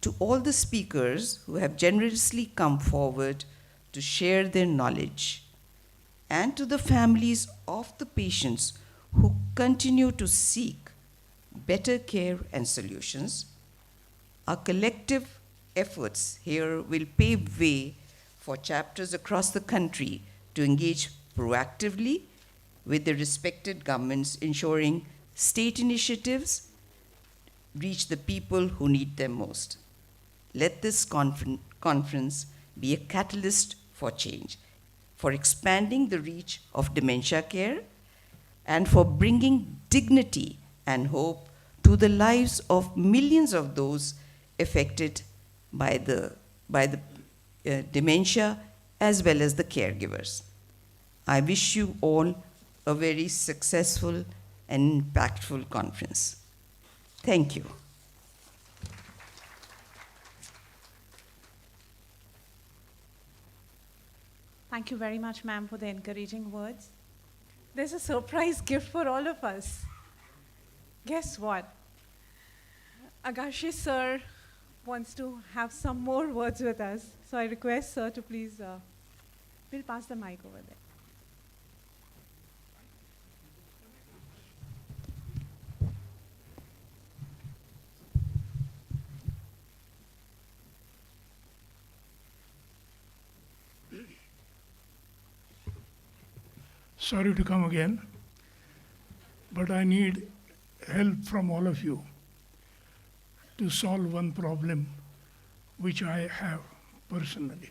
to all the speakers who have generously come forward to share their knowledge, and to the families of the patients who continue to seek better care and solutions. Our collective efforts here will pave way for chapters across the country to engage proactively with the respected governments, ensuring state initiatives reach the people who need them most. Let this conference be a catalyst for change, for expanding the reach of dementia care, and for bringing dignity and hope to the lives of millions of those affected by the dementia as well as the caregivers. I wish you all a very successful and impactful conference. Thank you. Thank you very much, ma'am, for the encouraging words. There's a surprise gift for all of us. Guess what? Agashi sir wants to have some more words with us. So I request sir to please, we'll pass the mic over there. Sorry to come again, but I need help from all of you to solve one problem which I have personally.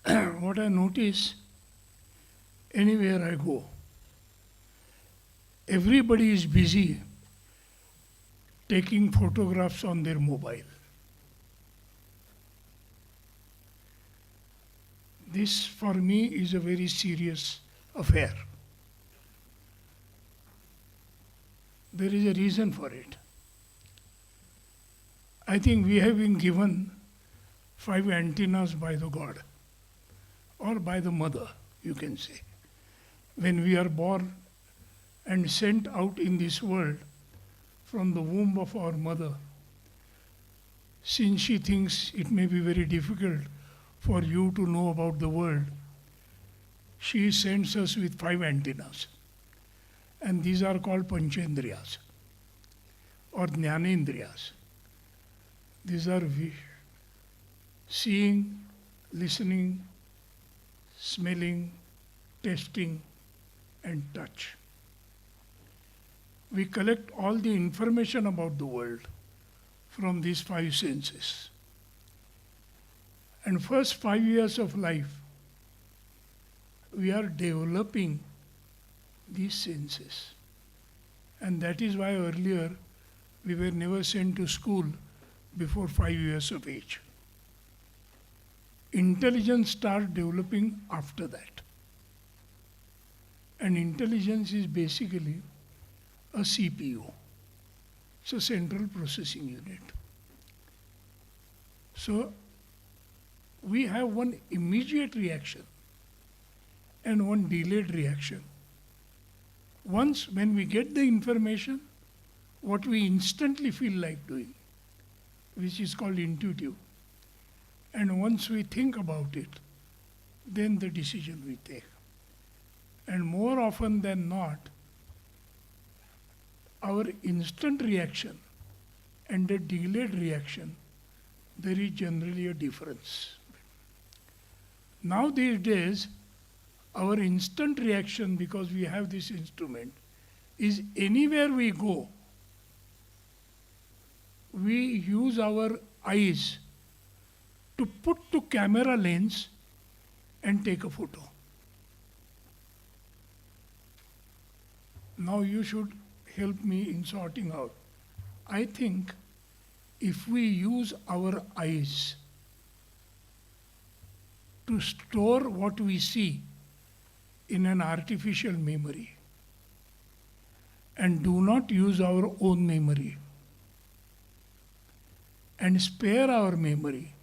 What I notice, anywhere I go, everybody is busy taking photographs on their mobile. This, for me, is a very serious affair. There is a reason for it. I think we have been given 5 antennas by the God, or by the mother, you can say. When we are born and sent out in this world from the womb of our mother, since she thinks it may be very difficult for you to know about the world, she sends us with 5 antennas. And these are called Panchendriyas or Jnanendriyas. These are seeing, listening, smelling, tasting, and touch. We collect all the information about the world from these 5 senses. And first 5 years of life, we are developing these senses. And that is why earlier we were never sent to school before 5 years of age. Intelligence starts developing after that. And intelligence is basically a CPU. It's a central processing unit. So we have one immediate reaction and one delayed reaction. Once when we get the information, what we instantly feel like doing, which is called intuitive. And once we think about it, then the decision we take. And more often than not, our instant reaction and the delayed reaction, there is generally a difference. Now these days, our instant reaction, because we have this instrument, is anywhere we go, we use our eyes to put to camera lens and take a photo. Now you should help me in sorting out. I think if we use our eyes to store what we see in an artificial memory and do not use our own memory and spare our memory,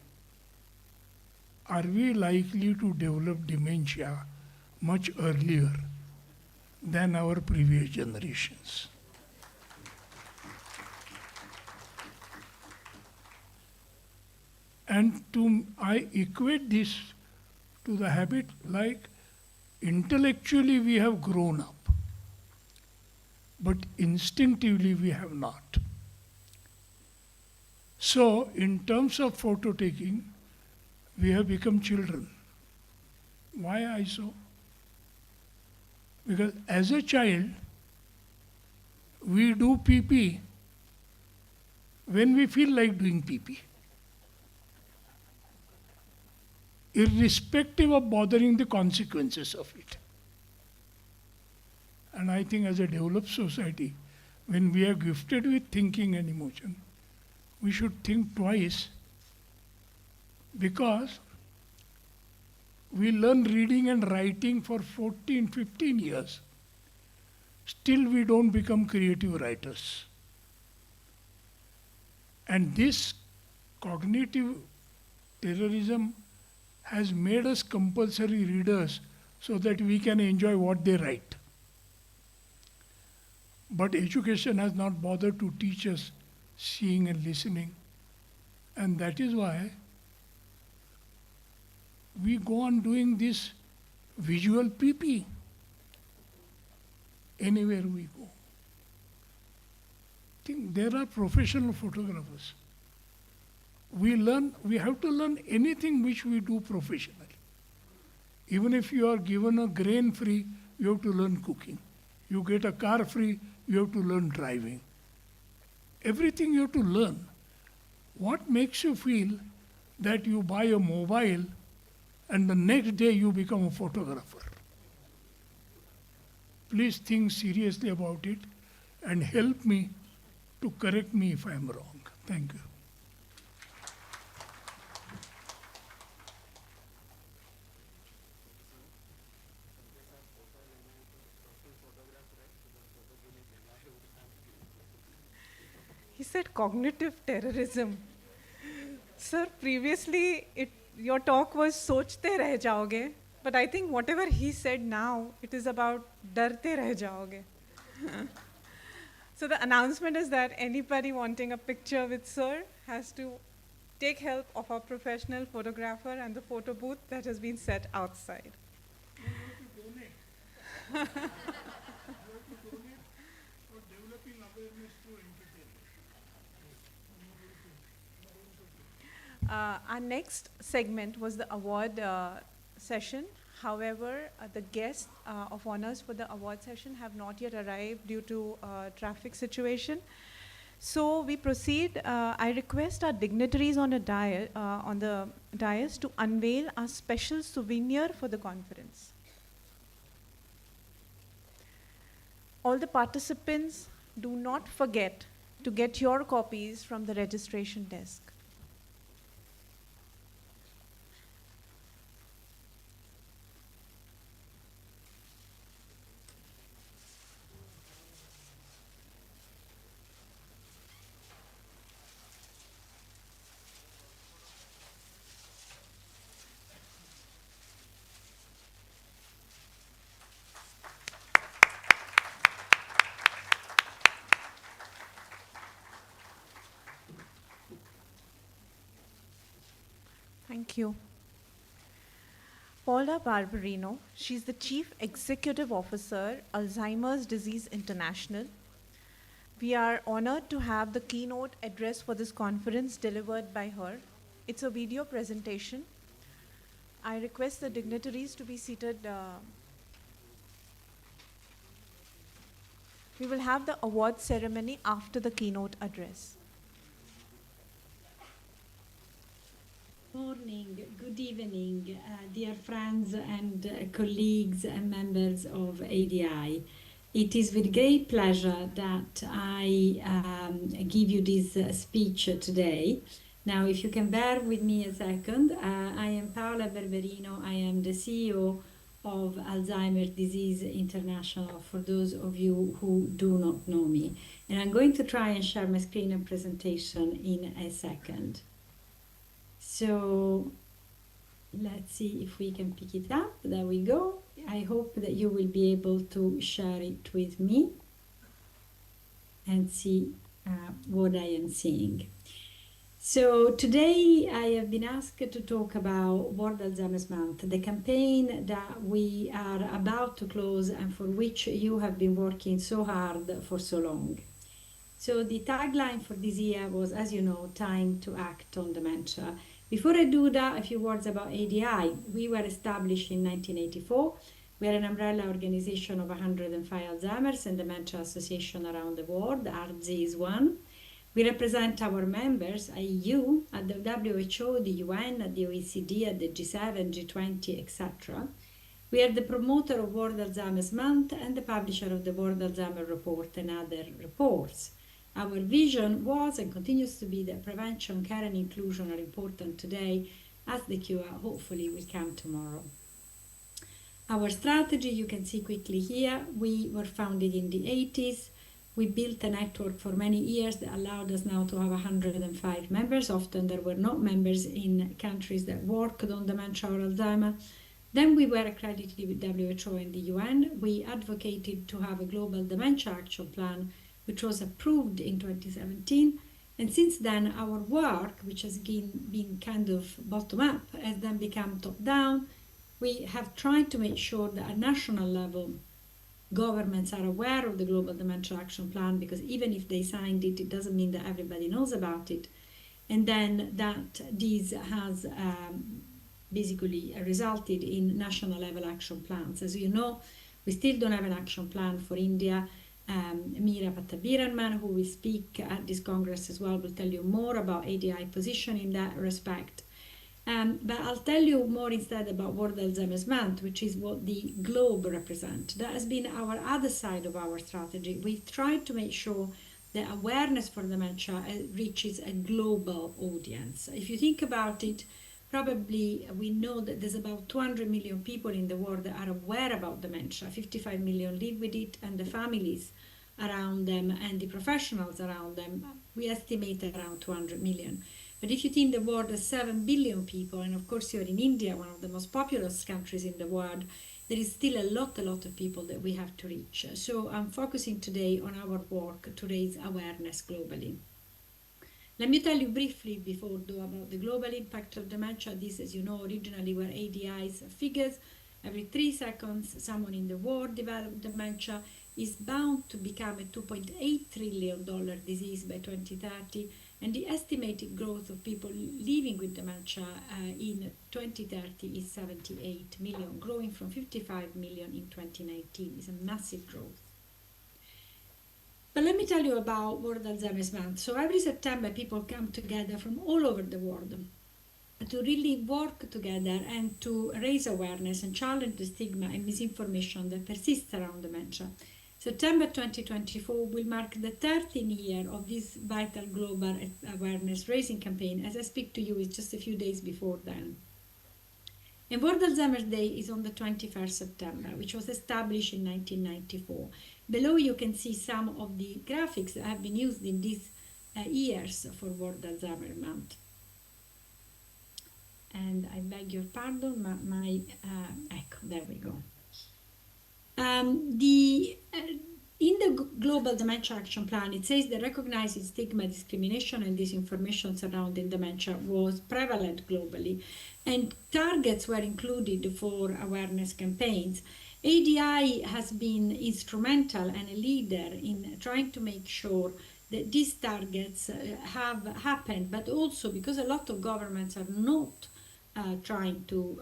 are we likely to develop dementia much earlier than our previous generations? And I equate this to the habit like intellectually we have grown up, but instinctively we have not. So in terms of photo taking, we have become children. Why I so? Because as a child, we do PP when we feel like doing PP, irrespective of bothering the consequences of it. And I think as a developed society, when we are gifted with thinking and emotion, we should think twice, because we learn reading and writing for 14, 15 years. Still we don't become creative writers. And this cognitive terrorism has made us compulsory readers so that we can enjoy what they write. But education has not bothered to teach us seeing and listening. And that is why we go on doing this visual PP anywhere we go. I think there are professional photographers. We have to learn anything which we do professionally. Even if you are given a grain free, you have to learn cooking. You get a car free, you have to learn driving. Everything you have to learn. What makes you feel that you buy a mobile and the next day you become a photographer? Please think seriously about it and help me to correct me if I am wrong. Thank you. He said cognitive terrorism. Sir, previously your talk was sochte reh jaoge, but I think whatever he said now, it is about darte reh jaoge. So the announcement is that anybody wanting a picture with Sir has to take help of our professional photographer and the photo booth that has been set outside. Our next segment was the award session. However, the guests of honors for the award session have not yet arrived due to traffic situation. So we proceed. I request our dignitaries on the dais to unveil our special souvenir for the conference. All the participants, do not forget to get your copies from the registration desk. Thank you. Paula Barberino, she's the Chief Executive Officer, Alzheimer's Disease International. We are honored to have the keynote address for this conference delivered by her. It's a video presentation. I request the dignitaries to be seated. We will have the award ceremony after the keynote address. Morning, good evening, dear friends and colleagues and members of ADI. It is with great pleasure that I give you this speech today. Now, if you can bear with me a second, I am Paola Barberino. I am the CEO of Alzheimer's Disease International, for those of you who do not know me. And I'm going to try and share my screen and presentation in a second. So let's see if we can pick it up. There we go. I hope that you will be able to share it with me and see what I am seeing. So today I have been asked to talk about World Alzheimer's Month, the campaign that we are about to close and for which you have been working so hard for so long. So the tagline for this year was, as you know, time to act on dementia. Before I do that, a few words about ADI. We were established in 1984. We are an umbrella organization of 105 Alzheimer's and Dementia Association around the world. ARDSI is one. We represent our members at EU, at the WHO, the UN, at the OECD, at the G7, G20, etc. We are the promoter of World Alzheimer's Month and the publisher of the World Alzheimer Report and other reports. Our vision was and continues to be that prevention, care and inclusion are important today as the cure hopefully will come tomorrow. Our strategy you can see quickly here. We were founded in the 80s. We built a network for many years that allowed us now to have 105 members. Often there were not members in countries that worked on dementia or Alzheimer. Then we were accredited with WHO and the UN. We advocated to have a global dementia action plan which was approved in 2017. And since then, our work, which has been kind of bottom-up, has then become top-down. We have tried to make sure that at national level, governments are aware of the Global Dementia Action Plan, because even if they signed it, it doesn't mean that everybody knows about it. And then that this has basically resulted in national level action plans. As you know, we still don't have an action plan for India. Meera Pattabhiranman, who will speak at this Congress as well, will tell you more about ADI position in that respect. But I'll tell you more instead about World Alzheimer's Month, which is what the globe represents. That has been our other side of our strategy. We tried to make sure that awareness for dementia reaches a global audience. If you think about it, probably we know that there's about 200 million people in the world that are aware about dementia. 55 million live with it, and the families around them and the professionals around them, we estimate around 200 million. But if you think the world has 7 billion people, and of course you're in India, one of the most populous countries in the world, there is still a lot of people that we have to reach. So I'm focusing today on our work to raise awareness globally. Let me tell you briefly before though about the global impact of dementia. This, as you know, originally were ADI's figures. Every 3 seconds, someone in the world developed dementia. Is bound to become a $2.8 trillion disease by 2030, and the estimated growth of people living with dementia in 2030 is 78 million, growing from 55 million in 2019. It's a massive growth. But let me tell you about World Alzheimer's Month. So every September, people come together from all over the world to really work together and to raise awareness and challenge the stigma and misinformation that persists around dementia. September 2024 will mark the 13th year of this vital global awareness raising campaign. As I speak to you, it's just a few days before then. And World Alzheimer's Day is on the 21st September, which was established in 1994. Below you can see some of the graphics that have been used in these years for World Alzheimer Month. And I beg your pardon, ecco, there we go. In the Global Dementia Action Plan, it says that recognizing stigma, discrimination, and disinformation surrounding dementia was prevalent globally, and targets were included for awareness campaigns. ADI has been instrumental and a leader in trying to make sure that these targets have happened, but also because a lot of governments are not trying to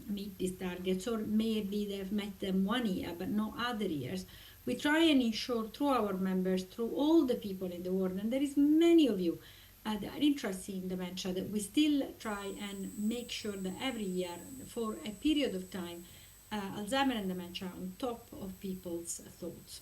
meet these targets, or maybe they've met them one year but not other years. We try and ensure through our members, through all the people in the world, and there is many of you that are interested in dementia, that we still try and make sure that every year, for a period of time, Alzheimer and dementia are on top of people's thoughts.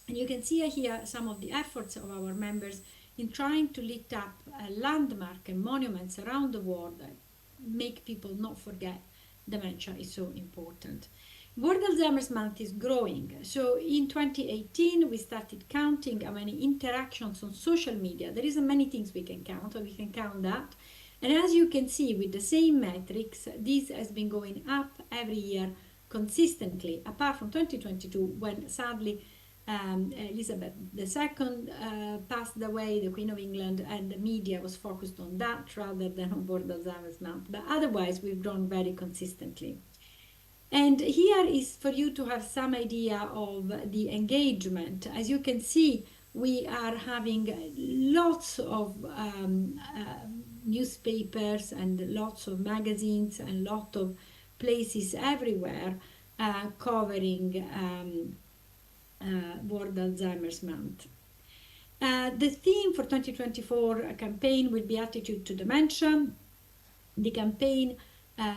And you can see here some of the efforts of our members in trying to lift up landmarks and monuments around the world that make people not forget dementia is so important. World Alzheimer's Month is growing. So in 2018, we started counting how many interactions on social media. There isn't many things we can count, or we can count that. And as you can see, with the same metrics, this has been going up every year consistently, apart from 2022, when sadly Elizabeth II passed away, the Queen of England, and the media was focused on that rather than on World Alzheimer's Month. But otherwise, we've grown very consistently. And here is for you to have some idea of the engagement. As you can see, we are having lots of newspapers and lots of magazines and lots of places everywhere covering World Alzheimer's Month. The theme for 2024 campaign will be Attitude to Dementia. The campaign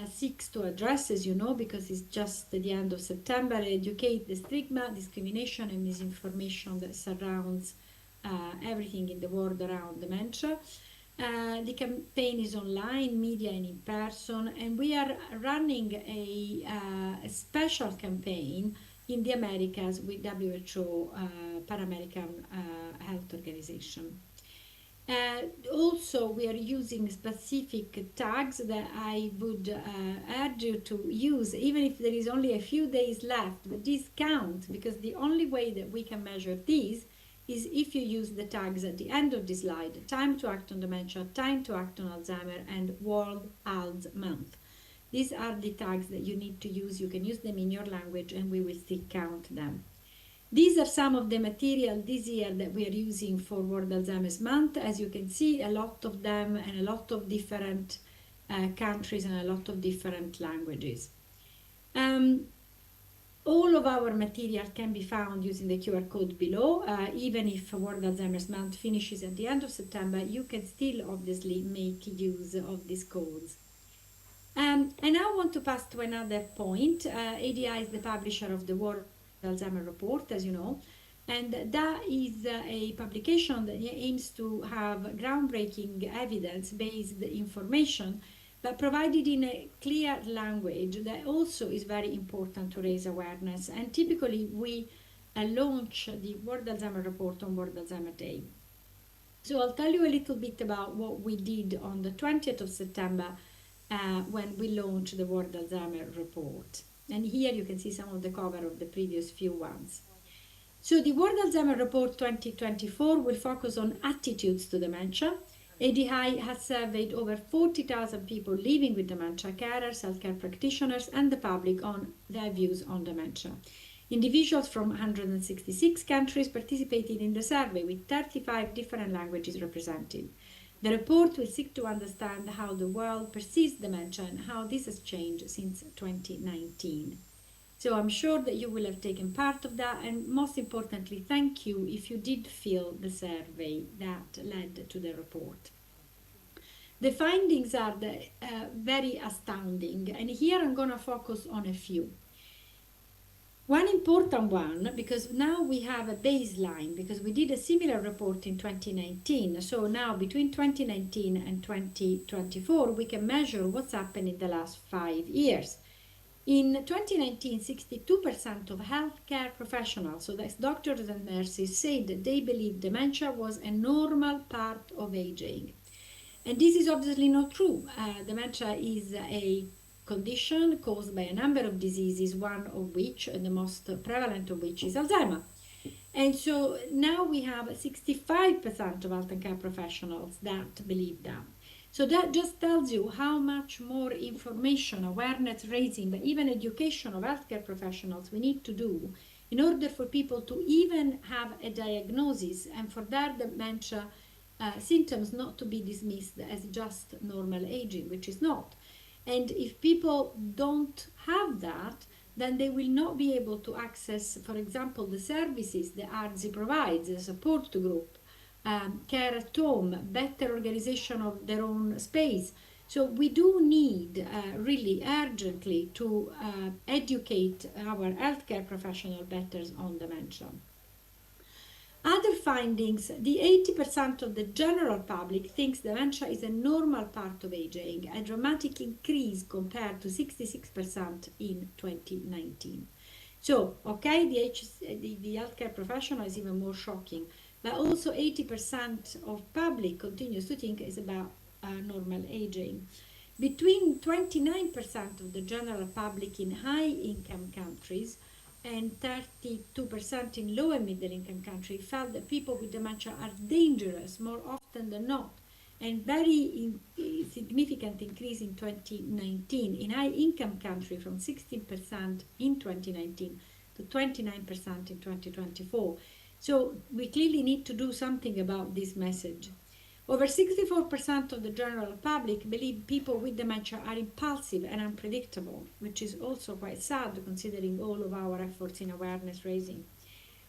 seeks to address, as you know, because it's just at the end of September, educate the stigma, discrimination, and misinformation that surrounds everything in the world around dementia. The campaign is online, media, and in person, and we are running a special campaign in the Americas with WHO, Pan-American Health Organization. Also, we are using specific tags that I would urge you to use, even if there is only a few days left. But these count, because the only way that we can measure these is if you use the tags at the end of this slide: Time to Act on Dementia, Time to Act on Alzheimer, and World ALDS Month. These are the tags that you need to use. You can use them in your language, and we will still count them. These are some of the material this year that we are using for World Alzheimer's Month. As you can see, a lot of them and a lot of different countries and a lot of different languages. All of our material can be found using the QR code below. Even if World Alzheimer's Month finishes at the end of September, you can still obviously make use of these codes. I now want to pass to another point. ADI is the publisher of the World Alzheimer Report, as you know, and that is a publication that aims to have groundbreaking evidence-based information, but provided in a clear language that also is very important to raise awareness. And typically we launch the World Alzheimer Report on World Alzheimer Day. So I'll tell you a little bit about what we did on the 20th of September when we launched the World Alzheimer Report. And here you can see some of the cover of the previous few ones. So the World Alzheimer Report 2024 will focus on attitudes to dementia. ADI has surveyed over 40,000 people living with dementia, carers, healthcare practitioners, and the public on their views on dementia. Individuals from 166 countries participated in the survey, with 35 different languages represented. The report will seek to understand how the world perceives dementia and how this has changed since 2019. So I'm sure that you will have taken part of that, and most importantly, thank you if you did fill the survey that led to the report. The findings are very astounding, and here I'm going to focus on a few. One important one, because now we have a baseline, because we did a similar report in 2019. So now between 2019 and 2024, we can measure what's happened in the last 5 years. In 2019, 62% of healthcare professionals, so that's doctors and nurses, said that they believe dementia was a normal part of aging. And this is obviously not true. Dementia is a condition caused by a number of diseases, one of which, and the most prevalent of which, is Alzheimer. And so now we have 65% of healthcare professionals that believe that. So that just tells you how much more information, awareness raising, but even education of healthcare professionals we need to do in order for people to even have a diagnosis and for their dementia symptoms not to be dismissed as just normal aging, which is not. And if people don't have that, then they will not be able to access, for example, the services the ARDSI provides, the support group, care at home, better organization of their own space. So we do need really urgently to educate our healthcare professionals better on dementia. Other findings, the 80% of the general public thinks dementia is a normal part of aging, a dramatic increase compared to 66% in 2019. So, okay, the healthcare professional is even more shocking, but also 80% of public continues to think it's about normal aging. Between 29% of the general public in high-income countries and 32% in low and middle income countries felt that people with dementia are dangerous more often than not, and very significant increase in 2019 in high income countries from 16% in 2019 to 29% in 2024. So we clearly need to do something about this message. Over 64% of the general public believe people with dementia are impulsive and unpredictable, which is also quite sad considering all of our efforts in awareness raising.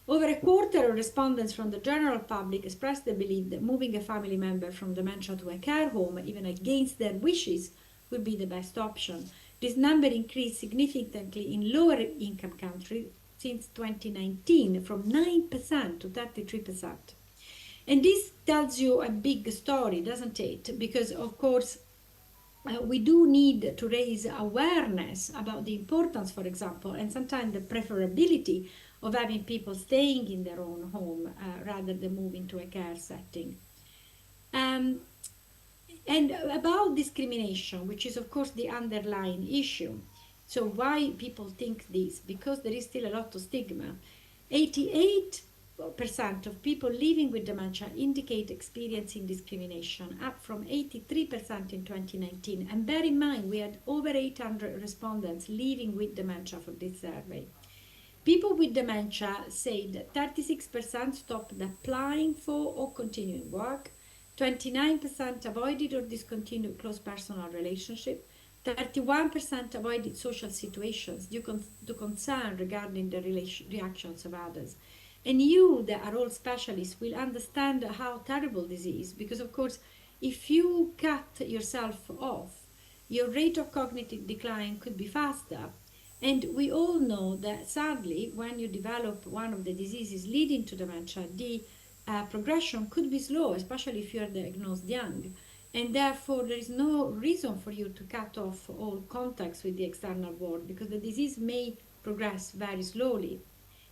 Over a quarter of respondents from the general public expressed the belief that moving a family member from dementia to a care home, even against their wishes, would be the best option. This number increased significantly in lower income countries since 2019, from 9% to 33%. And this tells you a big story, doesn't it? Because, of course, we do need to raise awareness about the importance, for example, and sometimes the preferability of having people staying in their own home rather than moving to a care setting. And about discrimination, which is, of course, the underlying issue. So why people think this? Because there is still a lot of stigma. 88% of people living with dementia indicate experiencing discrimination, up from 83% in 2019. And bear in mind, we had over 800 respondents living with dementia for this survey. People with dementia said 36% stopped applying for or continuing work, 29% avoided or discontinued close personal relationship, 31% avoided social situations due to concern regarding the reactions of others. And you, that are all specialists, will understand how terrible this is, because of course, if you cut yourself off, your rate of cognitive decline could be faster. And we all know that sadly, when you develop one of the diseases leading to dementia, the progression could be slow, especially if you are diagnosed young. And therefore, there is no reason for you to cut off all contacts with the external world, because the disease may progress very slowly.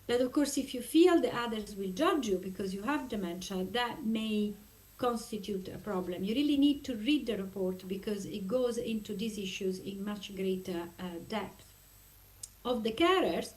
But of course, if you feel that others will judge you because you have dementia, that may constitute a problem. You really need to read the report because it goes into these issues in much greater depth. Of the carers,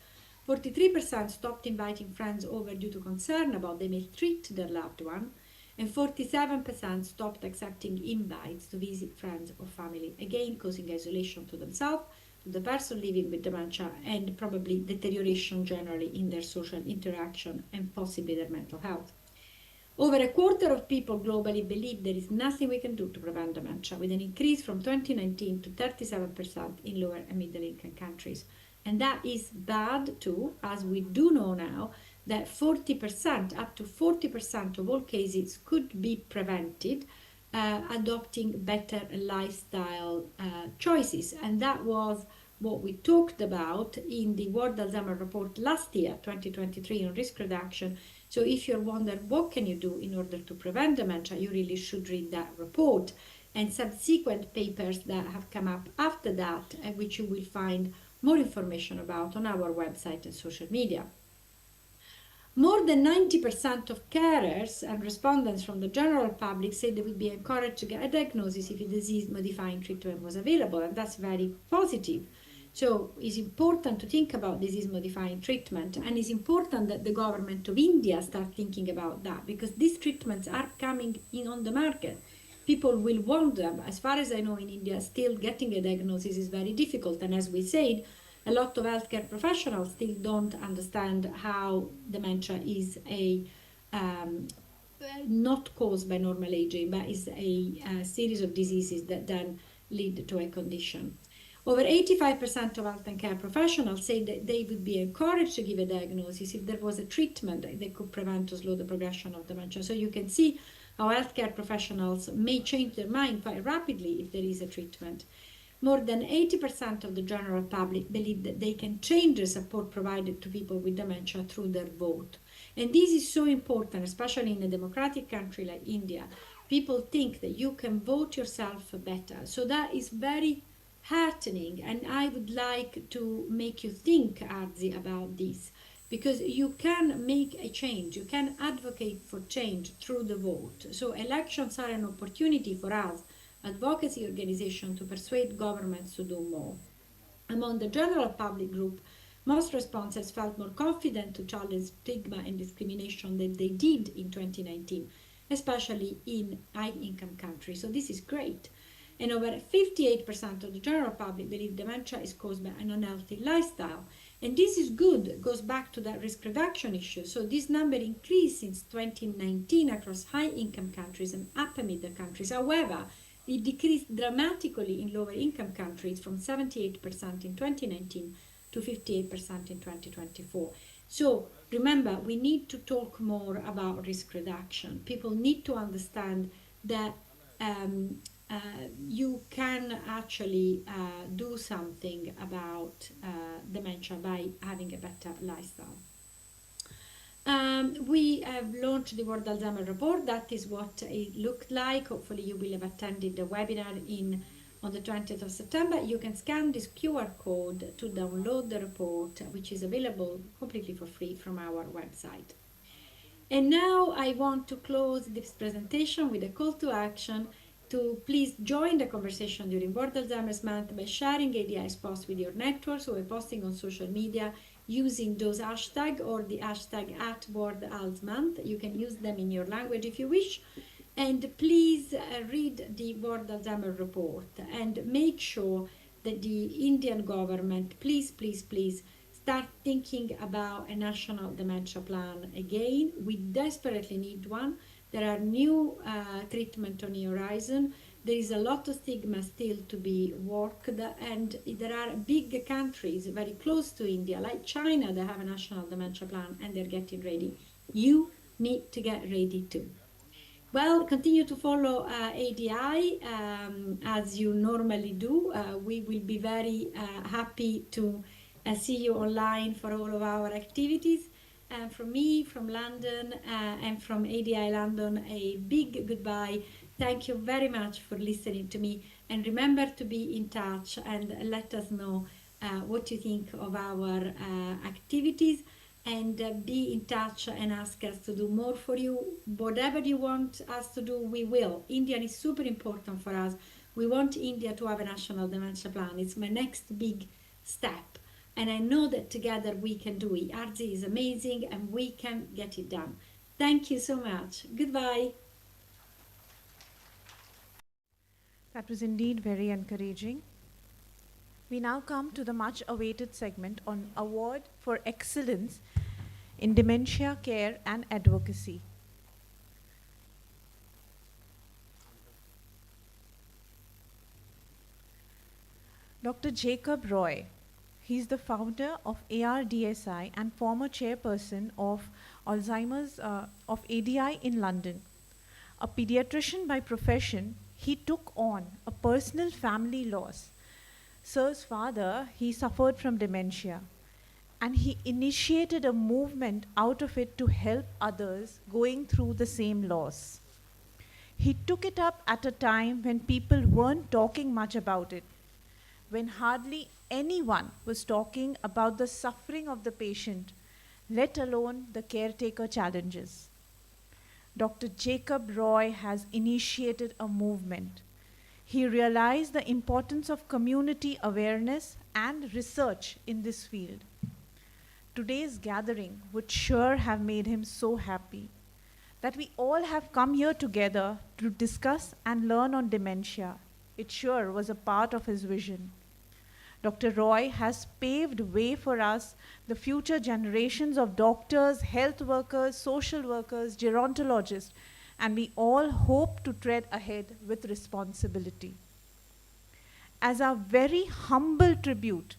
43% stopped inviting friends over due to concern about they may treat their loved one, and 47% stopped accepting invites to visit friends or family, again causing isolation to themselves, to the person living with dementia, and probably deterioration generally in their social interaction and possibly their mental health. Over a quarter of people globally believe there is nothing we can do to prevent dementia, with an increase from 2019 to 37% in lower and middle income countries. And that is bad too, as we do know now that 40%, up to 40% of all cases could be prevented adopting better lifestyle choices. And that was what we talked about in the World Alzheimer report last year, 2023, on risk reduction. So if you're wondering what can you do in order to prevent dementia, you really should read that report and subsequent papers that have come up after that, which you will find more information about on our website and social media. More than 90% of carers and respondents from the general public said they would be encouraged to get a diagnosis if a disease-modifying treatment was available, and that's very positive. So it's important to think about disease-modifying treatment, and it's important that the government of India start thinking about that, because these treatments are coming in on the market. People will want them. As far as I know, in India, still getting a diagnosis is very difficult, and as we said, a lot of healthcare professionals still don't understand how dementia is not caused by normal aging, but is a series of diseases that then lead to a condition. Over 85% of health and care professionals say that they would be encouraged to give a diagnosis if there was a treatment that could prevent or slow the progression of dementia. So you can see how healthcare professionals may change their mind quite rapidly if there is a treatment. More than 80% of the general public believe that they can change the support provided to people with dementia through their vote. And this is so important, especially in a democratic country like India. People think that you can vote yourself better. So that is very heartening, and I would like to make you think, ARDSI, about this, because you can make a change, you can advocate for change through the vote. So elections are an opportunity for us, advocacy organizations, to persuade governments to do more. Among the general public group, most respondents felt more confident to challenge stigma and discrimination than they did in 2019, especially in high-income countries. So this is great. And over 58% of the general public believe dementia is caused by an unhealthy lifestyle. And this is good. It goes back to that risk reduction issue. So this number increased since 2019 across high-income countries and upper-middle countries. However, it decreased dramatically in lower-income countries from 78% in 2019 to 58% in 2024. So remember, we need to talk more about risk reduction. People need to understand that you can actually do something about dementia by having a better lifestyle. We have launched the World Alzheimer report. That is what it looked like. Hopefully you will have attended the webinar on the 20th of September. You can scan this QR code to download the report, which is available completely for free from our website. And now I want to close this presentation with a call to action to please join the conversation during World Alzheimer's Month by sharing ADI's posts with your networks or posting on social media using those hashtags or the hashtag @WorldAlzMonth. You can use them in your language if you wish. And please read the World Alzheimer report and make sure that the Indian government, please start thinking about a national dementia plan again. We desperately need one. There are new treatments on the horizon. There is a lot of stigma still to be worked, and there are big countries very close to India, like China, that have a national dementia plan, and they're getting ready. You need to get ready too. Well, continue to follow ADI as you normally do. We will be very happy to see you online for all of our activities. From me, from London, and from ADI London, a big goodbye. Thank you very much for listening to me. And remember to be in touch and let us know what you think of our activities. And be in touch and ask us to do more for you. Whatever you want us to do, we will. India is super important for us. We want India to have a national dementia plan. It's my next big step. And I know that together we can do it. ARDSI is amazing and we can get it done. Thank you so much. Goodbye. That was indeed very encouraging. We now come to the much awaited segment on Award for Excellence in Dementia Care and Advocacy. Dr. Jacob Roy. He's the founder of ARDSI and former chairperson of Alzheimer's of ADI in London. A pediatrician by profession, he took on a personal family loss Sir's father, he suffered from dementia, and he initiated a movement out of it to help others going through the same loss. He took it up at a time when people weren't talking much about it, when hardly anyone was talking about the suffering of the patient, let alone the caretaker challenges. Dr. Jacob Roy has initiated a movement. He realized the importance of community awareness and research in this field. Today's gathering would sure have made him so happy that we all have come here together to discuss and learn on dementia. It sure was a part of his vision. Dr. Roy has paved way for us, the future generations of doctors, health workers, social workers, gerontologists, and we all hope to tread ahead with responsibility. As our very humble tribute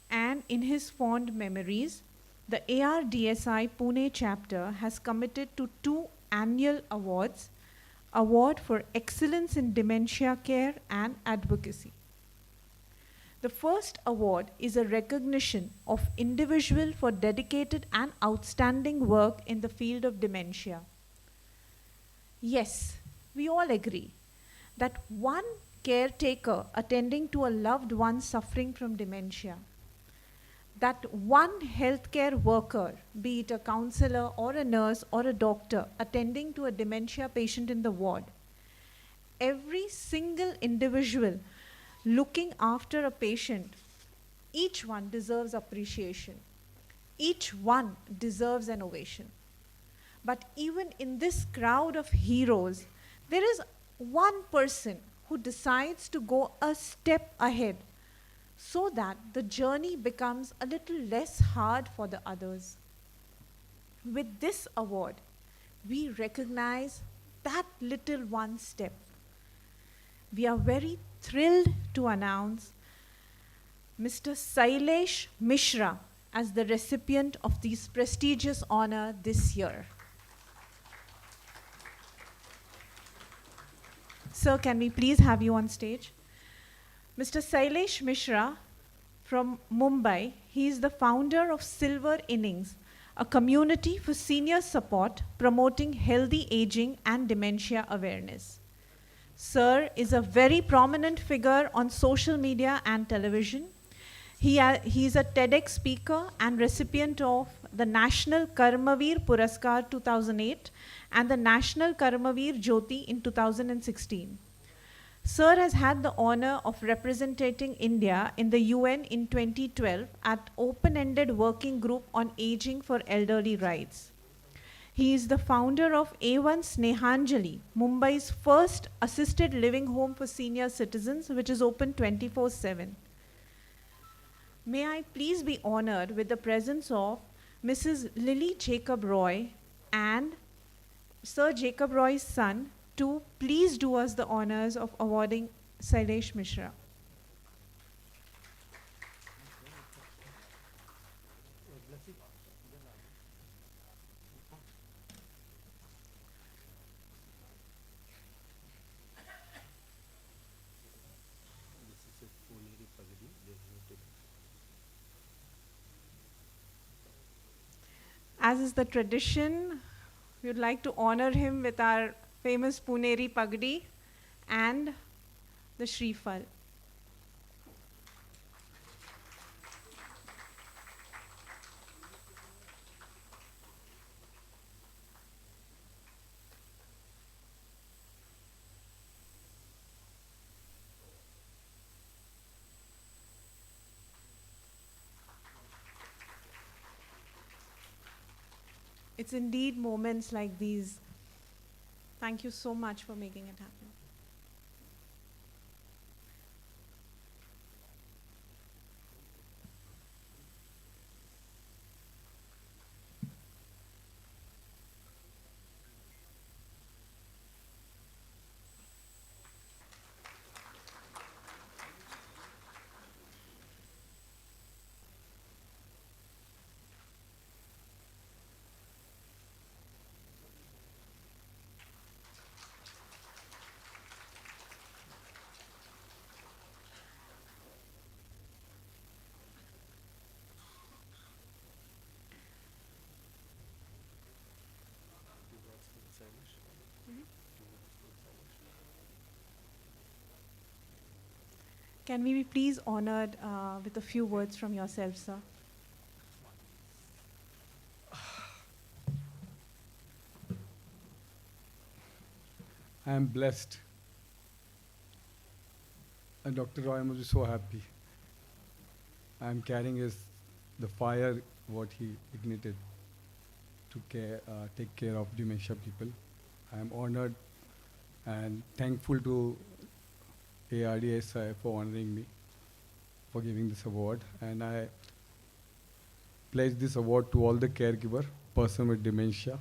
and in his fond memories, the ARDSI Pune chapter has committed to 2 annual awards, Award for Excellence in Dementia Care and Advocacy. The first award is a recognition of individual for dedicated and outstanding work in the field of dementia. Yes, we all agree that one caretaker attending to a loved one suffering from dementia, that one healthcare worker, be it a counselor or a nurse or a doctor, attending to a dementia patient in the ward, every single individual looking after a patient, each one deserves appreciation. Each one deserves an ovation. But even in this crowd of heroes, there is one person who decides to go a step ahead so that the journey becomes a little less hard for the others. With this award, we recognize that little one step. We are very thrilled to announce Mr. Sailesh Mishra as the recipient of this prestigious honor this year. Sir, can we please have you on stage? Mr. Sailesh Mishra from Mumbai, he is the founder of Silver Innings, a community for senior support promoting healthy aging and dementia awareness. Sir is a very prominent figure on social media and television. He is a TEDx speaker and recipient of the National Karmavir Puraskar 2008 and the National Karmavir Jyoti in 2016. Sir has had the honor of representing India in the UN in 2012 at Open-Ended Working Group on Aging for Elderly Rights. He is the founder of A1 Snehanjali, Mumbai's first assisted living home for senior citizens, which is open 24/7. May I please be honored with the presence of Mrs. Lily Jacob Roy and Sir Jacob Roy's son to please do us the honors of awarding Sailesh Mishra. As is the tradition, we would like to honor him with our famous Puneri Pagdi and the Shrifal. It's indeed moments like these. Thank you so much for making it happen. Can we be please honored with a few words from yourself, sir? I am blessed. And Dr. Roy must be so happy. I am carrying the fire what he ignited to take care of dementia people. I am honored and thankful to ARDSI for honoring me, for giving this award. And I pledge this award to all the caregiver, person with dementia,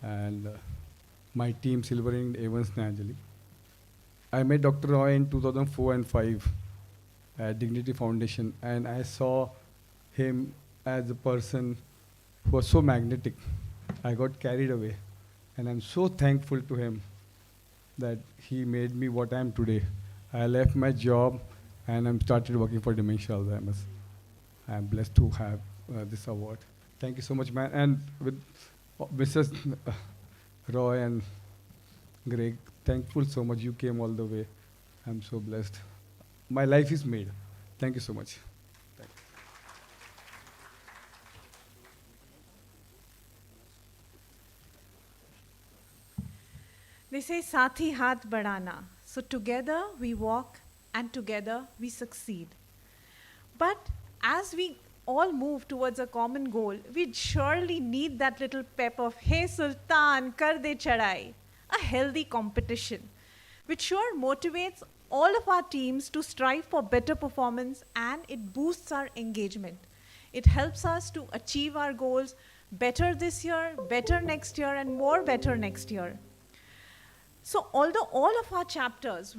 and my team, Silvering, Evans, Nanjali. I met Dr. Roy in 2004 and 5 at Dignity Foundation, and I saw him as a person who was so magnetic. I got carried away, and I'm so thankful to him that he made me what I am today. I left my job, and I started working for Dementia Alzheimer's. I'm blessed to have this award. Thank you so much, man. And with Mrs. Roy and Greg, thankful so much you came all the way. I'm so blessed. My life is made. Thank you so much. Thank you. They say Saathi Haath Badhana. So together we walk and together we succeed. But as we all move towards a common goal, we surely need that little pep of, hey Sultan, kar de chadai, a healthy competition, which sure motivates all of our teams to strive for better performance, and it boosts our engagement. It helps us to achieve our goals better this year, better next year, and more better next year. So although all of our chapters,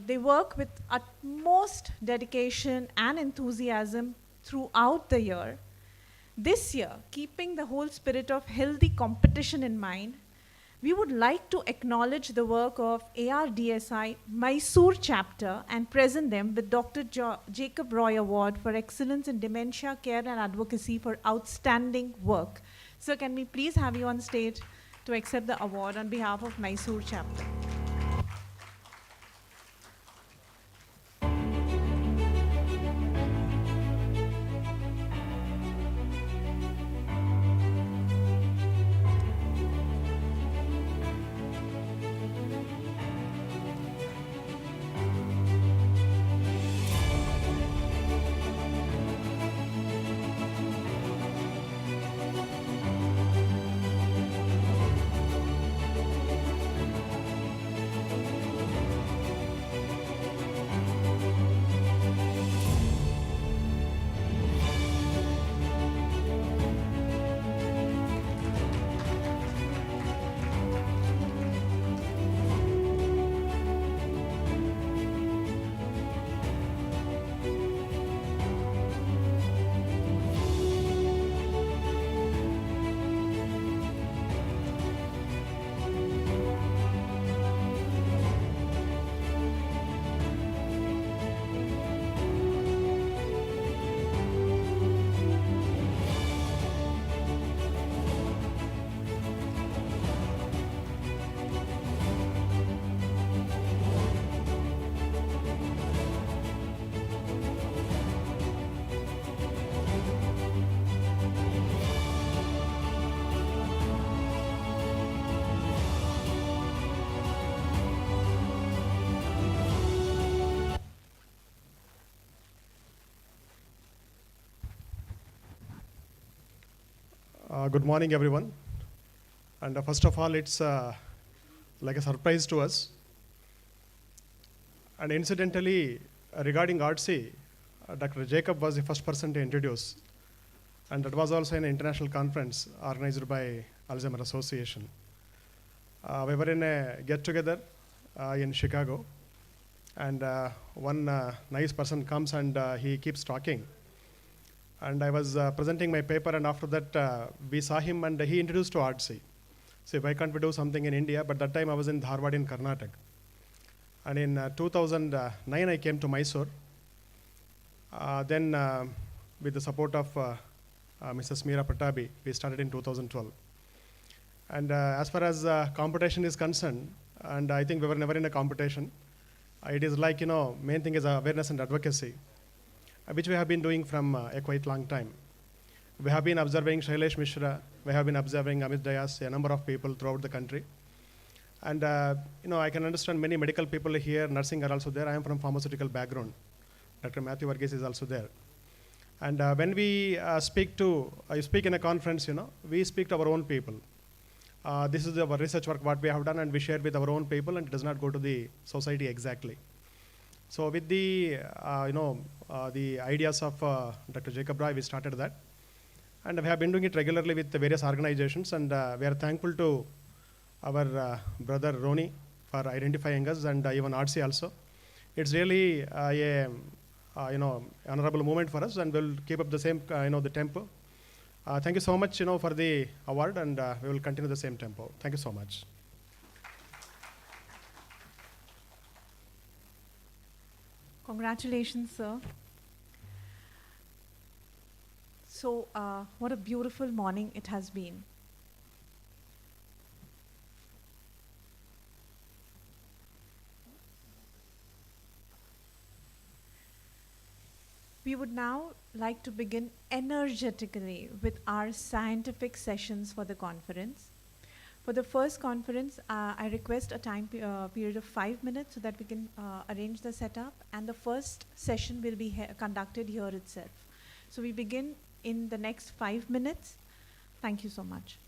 they work with utmost dedication and enthusiasm throughout the year, this year, keeping the whole spirit of healthy competition in mind, we would like to acknowledge the work of ARDSI Mysore chapter and present them with Dr. Jacob Roy Award for Excellence in Dementia Care and Advocacy for outstanding work. Sir, can we please have you on stage to accept the award on behalf of Mysore chapter? Good morning, everyone. And first of all, it's like a surprise to us. And incidentally, regarding ARDSI, Dr. Jacob was the first person to introduce. And that was also an international conference organized by Alzheimer Association. We were in a get-together in Chicago. And one nice person comes and he keeps talking. And I was presenting my paper, and after that, we saw him, and he introduced to ARDSI. So why can't we do something in India? But that time I was in Dharwad in Karnataka. And in 2009, I came to Mysore. Then, with the support of Mrs. Meera Patabi, we started in 2012. And as far as competition is concerned, and I think we were never in a competition. It is like, main thing is awareness and advocacy, which we have been doing from a quite long time. We have been observing Shailesh Mishra, we have been observing Amit Dayas, a number of people throughout the country. And, I can understand many medical people here, nursing are also there. I am from pharmaceutical background. Dr. Matthew Varghese is also there. And when we speak in a conference, we speak to our own people. This is our research work, what we have done, and we share with our own people, and it does not go to the society exactly. So with the, the ideas of Dr. Jacob Roy, we started that. And we have been doing it regularly with the various organizations, and we are thankful to our brother Roni for identifying us, and even ARDSI also. It's really honorable moment for us, and we'll keep up the same, the tempo. Thank you so much, for the award, and we will continue the same tempo. Thank you so much. Congratulations, sir. So, what a beautiful morning it has been. We would now like to begin energetically with our scientific sessions for the conference. For the first conference, I request a time period of 5 minutes so that we can arrange the setup, and the first session will be conducted here itself. So we begin in the next 5 minutes. Thank you so much.